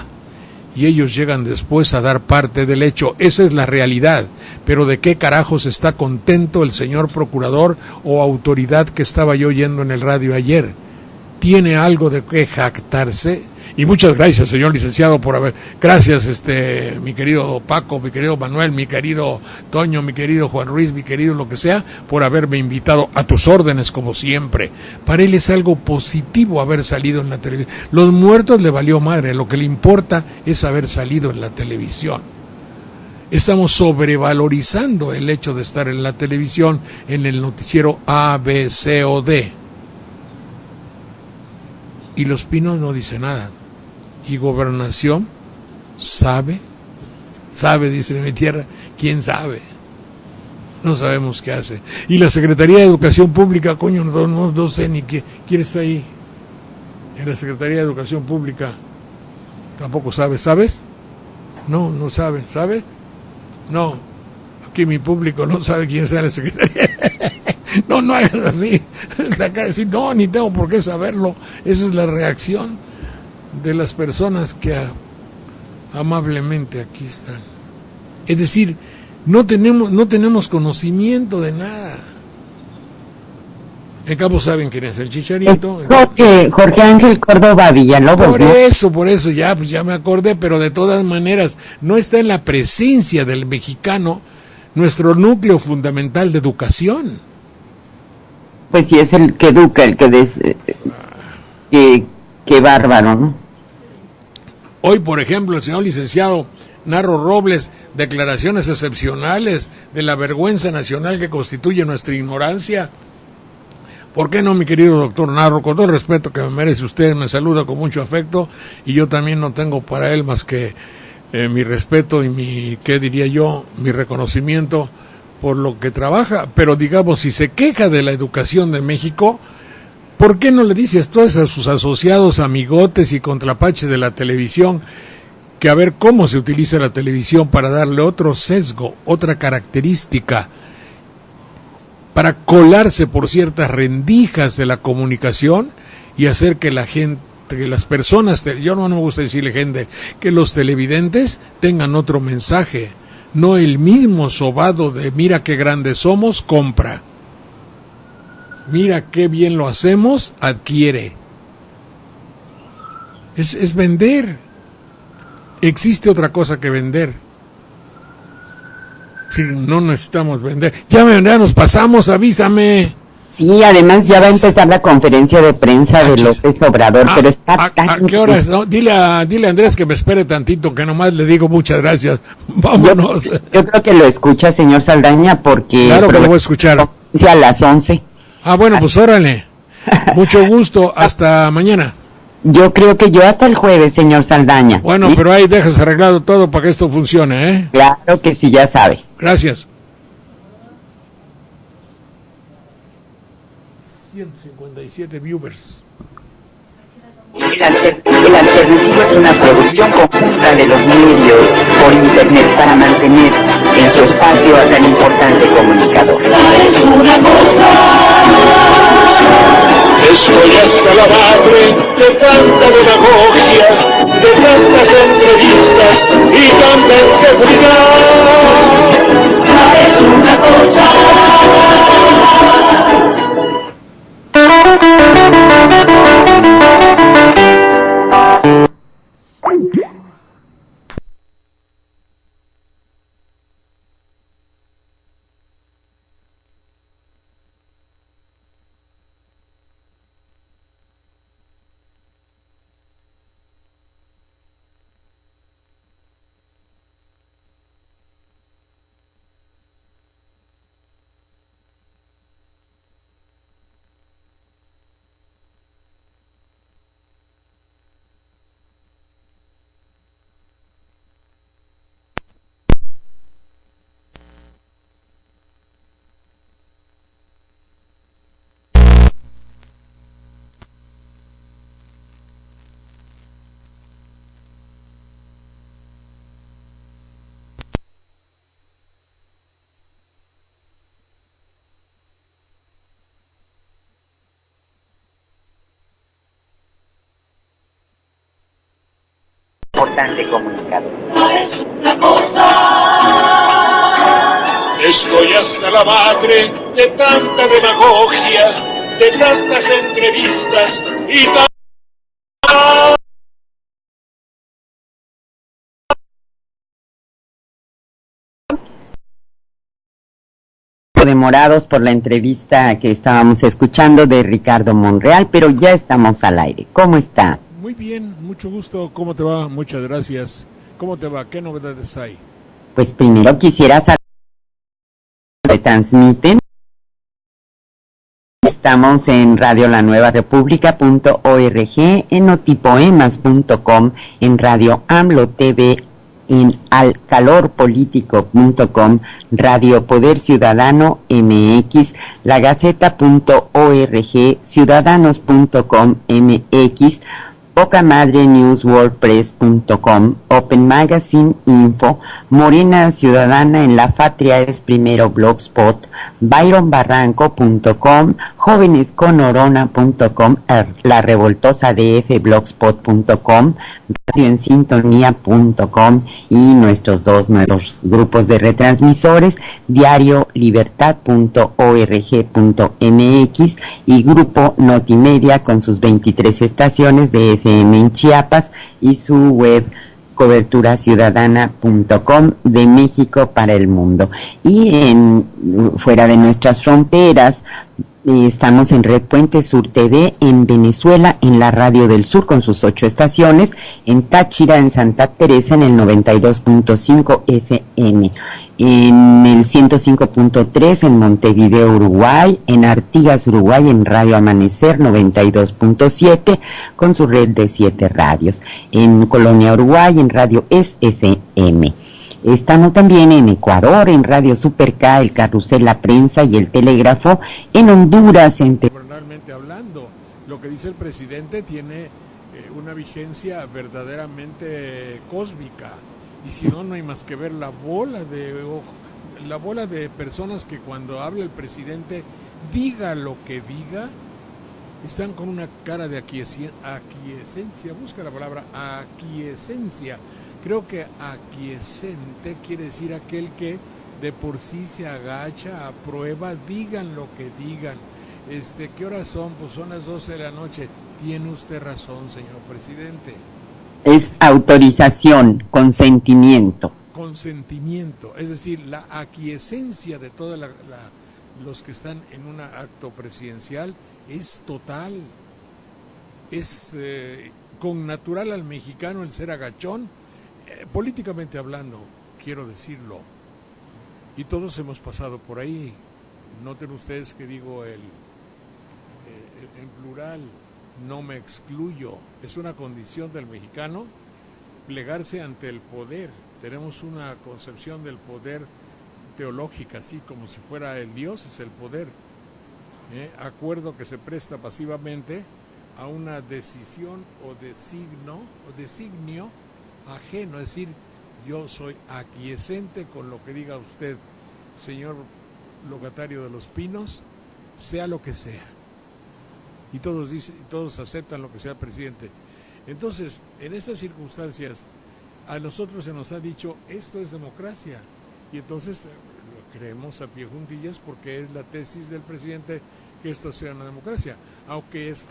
Speaker 4: y ellos llegan después a dar parte del hecho. Esa es la realidad. Pero ¿de qué carajos está contento el señor procurador o autoridad que estaba yo oyendo en el radio ayer? ¿Tiene algo de qué jactarse? Y muchas gracias, señor licenciado, por haber... Gracias, mi querido Paco, mi querido Manuel, mi querido Toño, mi querido Juan Ruiz, mi querido lo que sea, por haberme invitado a tus órdenes, como siempre. Para él es algo positivo haber salido en la televisión. Los muertos le valió madre, lo que le importa es haber salido en la televisión. Estamos sobrevalorizando el hecho de estar en la televisión, en el noticiero A, B, C o D. Y Los Pinos no dice nada. Y Gobernación sabe, dice en mi tierra, ¿quién sabe? No sabemos qué hace. Y la Secretaría de Educación Pública, coño, no sé ni quién está ahí. En la Secretaría de Educación Pública tampoco sabe, ¿sabes? No sabe, ¿sabes? No, aquí mi público no sabe quién sea la Secretaría. No hagas así. La cara de decir, no, ni tengo por qué saberlo. Esa es la reacción de las personas que amablemente aquí están. Es decir, no tenemos conocimiento de nada. En cabo saben quién es el Chicharito.
Speaker 1: Jorge Ángel Córdoba Villalobos.
Speaker 4: Por eso, ya me acordé, pero de todas maneras, no está en la presencia del mexicano nuestro núcleo fundamental de educación.
Speaker 1: Pues sí, es el que educa, que bárbaro, ¿no?
Speaker 4: Hoy, por ejemplo, el señor licenciado Narro Robles, declaraciones excepcionales de la vergüenza nacional que constituye nuestra ignorancia. ¿Por qué no, mi querido doctor Narro? Con todo el respeto que me merece usted, me saluda con mucho afecto, y yo también no tengo para él más que mi respeto y mi reconocimiento por lo que trabaja. Pero digamos, si se queja de la educación de México, ¿por qué no le dice esto a sus asociados, amigotes y contrapaches de la televisión que a ver cómo se utiliza la televisión para darle otro sesgo, otra característica, para colarse por ciertas rendijas de la comunicación y hacer que la gente, que las personas, yo no me gusta decirle gente, que los televidentes tengan otro mensaje, no el mismo sobado de mira qué grandes somos, compra. Mira qué bien lo hacemos, adquiere. Es vender. Existe otra cosa que vender. Si no necesitamos vender. Ya nos pasamos, avísame.
Speaker 1: Sí, además ya va a empezar la conferencia de prensa de López Obrador, pero está
Speaker 4: ¿A qué horas? No, dile a Andrés que me espere tantito, que nomás le digo muchas gracias. Vámonos.
Speaker 1: Yo creo que lo escucha, señor Saldaña, porque...
Speaker 4: Claro que lo voy a escuchar.
Speaker 1: A las 11.
Speaker 4: Bueno, pues órale. Mucho gusto. Hasta mañana.
Speaker 1: Yo creo que yo hasta el jueves, señor Saldaña.
Speaker 4: Bueno, ¿sí? Pero ahí dejas arreglado todo para que esto funcione, ¿eh?
Speaker 1: Claro que sí, ya sabe.
Speaker 4: Gracias. 157 viewers.
Speaker 1: El alternativo es una producción conjunta de los medios por internet para mantener en su espacio a tan importante comunicador.
Speaker 2: ¿Sabes una cosa?
Speaker 3: Estoy hasta la madre de tanta demagogia, de tantas entrevistas y tanta inseguridad.
Speaker 2: ¿Sabes una cosa?
Speaker 1: importante comunicador.
Speaker 2: Es una cosa.
Speaker 3: Estoy hasta la madre de tanta demagogia, de tantas entrevistas y
Speaker 1: demorados por la entrevista que estábamos escuchando de Ricardo Monreal, pero ya estamos al aire. ¿Cómo está?
Speaker 4: Muy bien, mucho gusto. ¿Cómo te va? Muchas gracias. ¿Cómo te va? ¿Qué novedades hay?
Speaker 1: Pues primero quisiera saber se transmiten. Estamos en radiolanuevarepublica.org, en notipoemas.com, en Radio AMLO TV, en alcalorpolitico.com, Radio Poder Ciudadano MX, lagaceta.org, ciudadanos.com MX, pocamadrenewswordpress.com, Open Magazine Info, Morena Ciudadana en la Patria es Primero Blogspot, byronbarranco.com, jovenesconorona.com, la revoltosa DF blogspot.com, radioensintonía.com y nuestros dos nuevos grupos de retransmisores, diariolibertad.org.mx y Grupo Notimedia con sus 23 estaciones de FM en Chiapas y su web coberturaciudadana.com de México para el mundo. Y fuera de nuestras fronteras, estamos en Red Puente Sur TV en Venezuela, en la Radio del Sur con sus 8 estaciones, en Táchira, en Santa Teresa en el 92.5 FM, en el 105.3 en Montevideo, Uruguay, en Artigas, Uruguay, en Radio Amanecer 92.7 con su red de 7 radios, en Colonia, Uruguay, en Radio SFM. Estamos también en Ecuador, en Radio Super K, el Carrusel, la Prensa y el Telégrafo, en Honduras,
Speaker 4: Realmente hablando, lo que dice el presidente tiene una vigencia verdaderamente cósmica, y si no, no hay más que ver la bola de personas que cuando habla el presidente, diga lo que diga, están con una cara de aquiescencia, busca la palabra aquiescencia. Creo que aquiescente quiere decir aquel que de por sí se agacha, aprueba, digan lo que digan. ¿Qué horas son? Pues son las 12 de la noche. Tiene usted razón, señor presidente.
Speaker 1: Es autorización, consentimiento.
Speaker 4: Consentimiento, es decir, la aquiescencia de todos los que están en un acto presidencial es total. Es connatural al mexicano el ser agachón. Políticamente hablando, quiero decirlo, y todos hemos pasado por ahí. Noten ustedes que digo en plural, no me excluyo. Es una condición del mexicano plegarse ante el poder. Tenemos una concepción del poder teológica, así como si fuera el Dios es el poder. Acuerdo que se presta pasivamente a una decisión o designio ajeno, es decir, yo soy aquiescente con lo que diga usted, señor locatario de Los Pinos, sea lo que sea. Y todos aceptan lo que sea el presidente. Entonces, en estas circunstancias, a nosotros se nos ha dicho, esto es democracia. Y entonces lo creemos a pie juntillas porque es la tesis del presidente que esto sea una democracia. Aunque es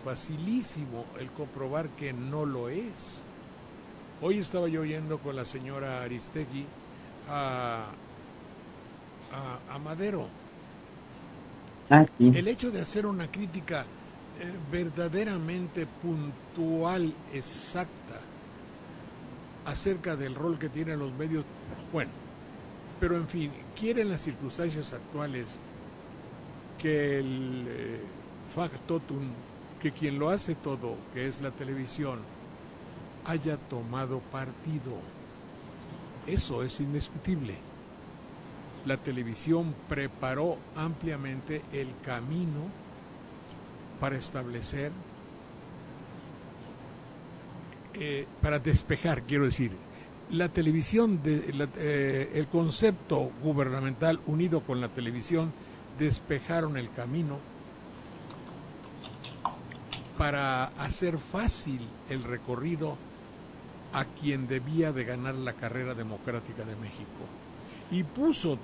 Speaker 4: facilísimo el comprobar que no lo es. Hoy estaba yo oyendo con la señora Aristegui a Madero.
Speaker 1: Sí.
Speaker 4: El hecho de hacer una crítica verdaderamente puntual, exacta, acerca del rol que tienen los medios, bueno, pero en fin, quieren las circunstancias actuales que el factotum, que quien lo hace todo, que es la televisión, haya tomado partido. Eso es indiscutible. La televisión preparó ampliamente el camino para establecer, para despejar, quiero decir, la televisión, el concepto gubernamental unido con la televisión despejaron el camino para hacer fácil el recorrido a quien debía de ganar la carrera democrática de México. Y puso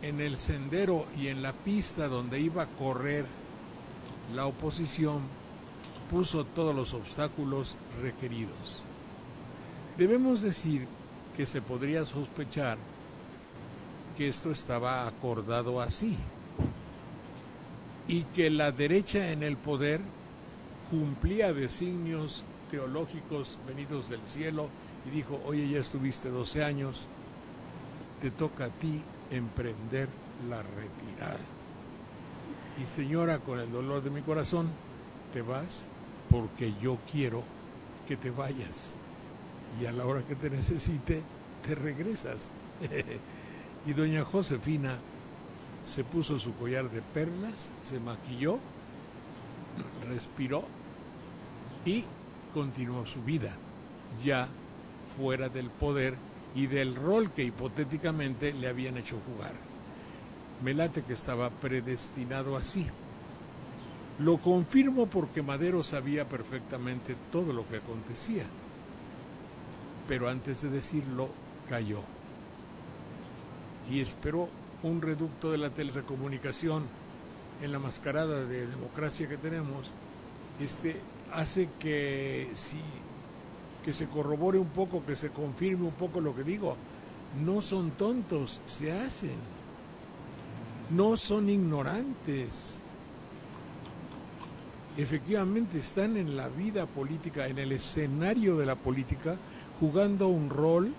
Speaker 4: en el sendero y en la pista donde iba a correr la oposición, puso todos los obstáculos requeridos. Debemos decir que se podría sospechar que esto estaba acordado así y que la derecha en el poder cumplía designios teológicos venidos del cielo y dijo: oye, ya estuviste 12 años, te toca a ti emprender la retirada. Y señora, con el dolor de mi corazón, te vas porque yo quiero que te vayas. Y a la hora que te necesite, te regresas. Y doña Josefina se puso su collar de perlas, se maquilló, respiró y continuó su vida, ya fuera del poder y del rol que hipotéticamente le habían hecho jugar. Me late que estaba predestinado así. Lo confirmo porque Madero sabía perfectamente todo lo que acontecía, pero antes de decirlo, cayó. Y esperó un reducto de la telecomunicación en la mascarada de democracia que tenemos, hace que se corrobore un poco, que se confirme un poco lo que digo. No son tontos, se hacen. No son ignorantes. Efectivamente están en la vida política, en el escenario de la política, jugando un rol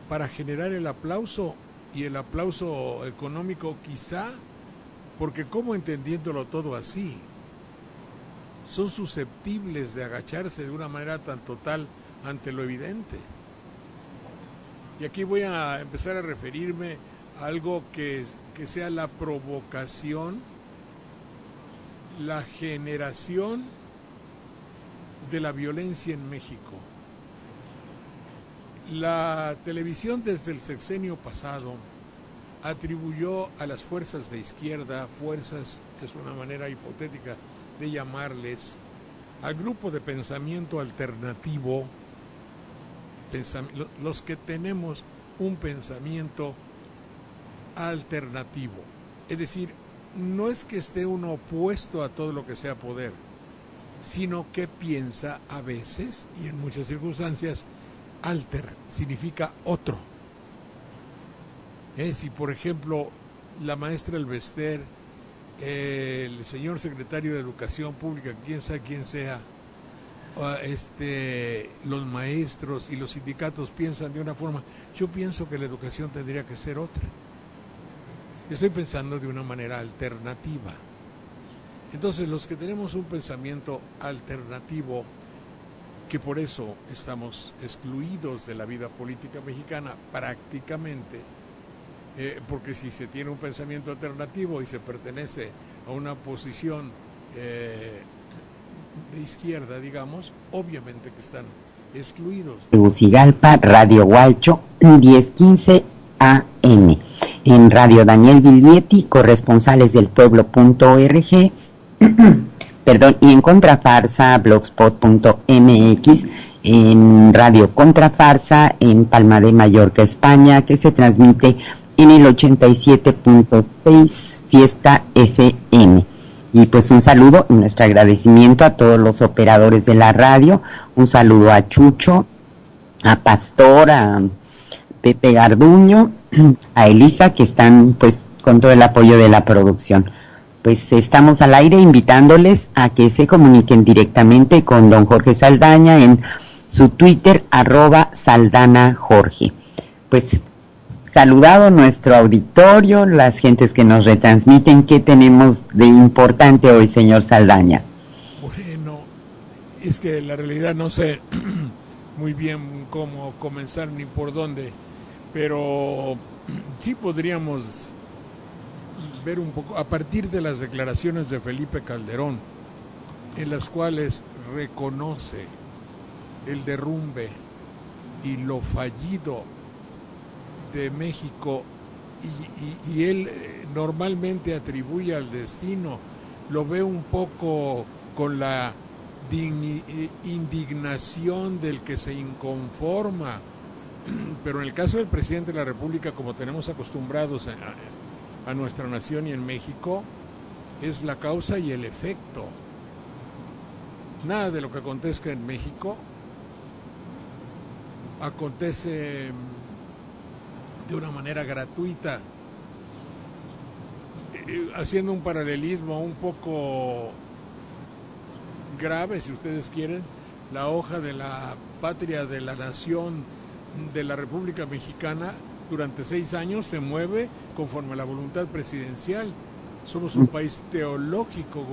Speaker 4: para generar el aplauso, y el aplauso económico quizá, porque como entendiéndolo todo así, son susceptibles de agacharse de una manera tan total ante lo evidente. Y aquí voy a empezar a referirme a algo que sea la provocación, la generación de la violencia en México. La televisión desde el sexenio pasado atribuyó a las fuerzas de izquierda, fuerzas es una manera hipotética de llamarles, al grupo de pensamiento alternativo, los que tenemos un pensamiento alternativo. Es decir, no es que esté uno opuesto a todo lo que sea poder, sino que piensa a veces, y en muchas circunstancias, alter significa otro. Si por ejemplo la maestra Elvester, el señor secretario de Educación Pública, quién sabe quién sea, los maestros y los sindicatos piensan de una forma, yo pienso que la educación tendría que ser otra. Estoy pensando de una manera alternativa. Entonces, los que tenemos un pensamiento alternativo, que por eso estamos excluidos de la vida política mexicana prácticamente, porque si se tiene un pensamiento alternativo y se pertenece a una posición de izquierda, digamos, obviamente que están excluidos.
Speaker 1: Tegucigalpa, Radio Hualcho, 10:15 AM. En Radio Daniel Viglietti, corresponsalesdelpueblo.org, perdón, y en Contrafarsa, blogspot.mx, en Radio Contrafarsa, en Palma de Mallorca, España, que se transmite en el 87.6 Fiesta FM. Y pues un saludo y nuestro agradecimiento a todos los operadores de la radio, un saludo a Chucho, a Pastor, a Pepe Garduño, a Elisa, que están pues con todo el apoyo de la producción. Pues estamos al aire invitándoles a que se comuniquen directamente con don Jorge Saldaña en su Twitter, @SaldanaJorge. Pues saludado nuestro auditorio, las gentes que nos retransmiten, ¿qué tenemos de importante hoy, señor Saldaña?
Speaker 4: Bueno, es que la realidad no sé muy bien cómo comenzar ni por dónde, pero sí podríamos ver un poco a partir de las declaraciones de Felipe Calderón, en las cuales reconoce el derrumbe y lo fallido de México, y él normalmente atribuye al destino, lo ve un poco con la indignación del que se inconforma. Pero en el caso del presidente de la República, como tenemos acostumbrados a nuestra nación y en México, es la causa y el efecto. Nada de lo que acontezca en México acontece de una manera gratuita. Haciendo un paralelismo un poco grave, si ustedes quieren, la hoja de la patria de la nación de la República Mexicana durante 6 años se mueve conforme a la voluntad presidencial. Somos un país teológico,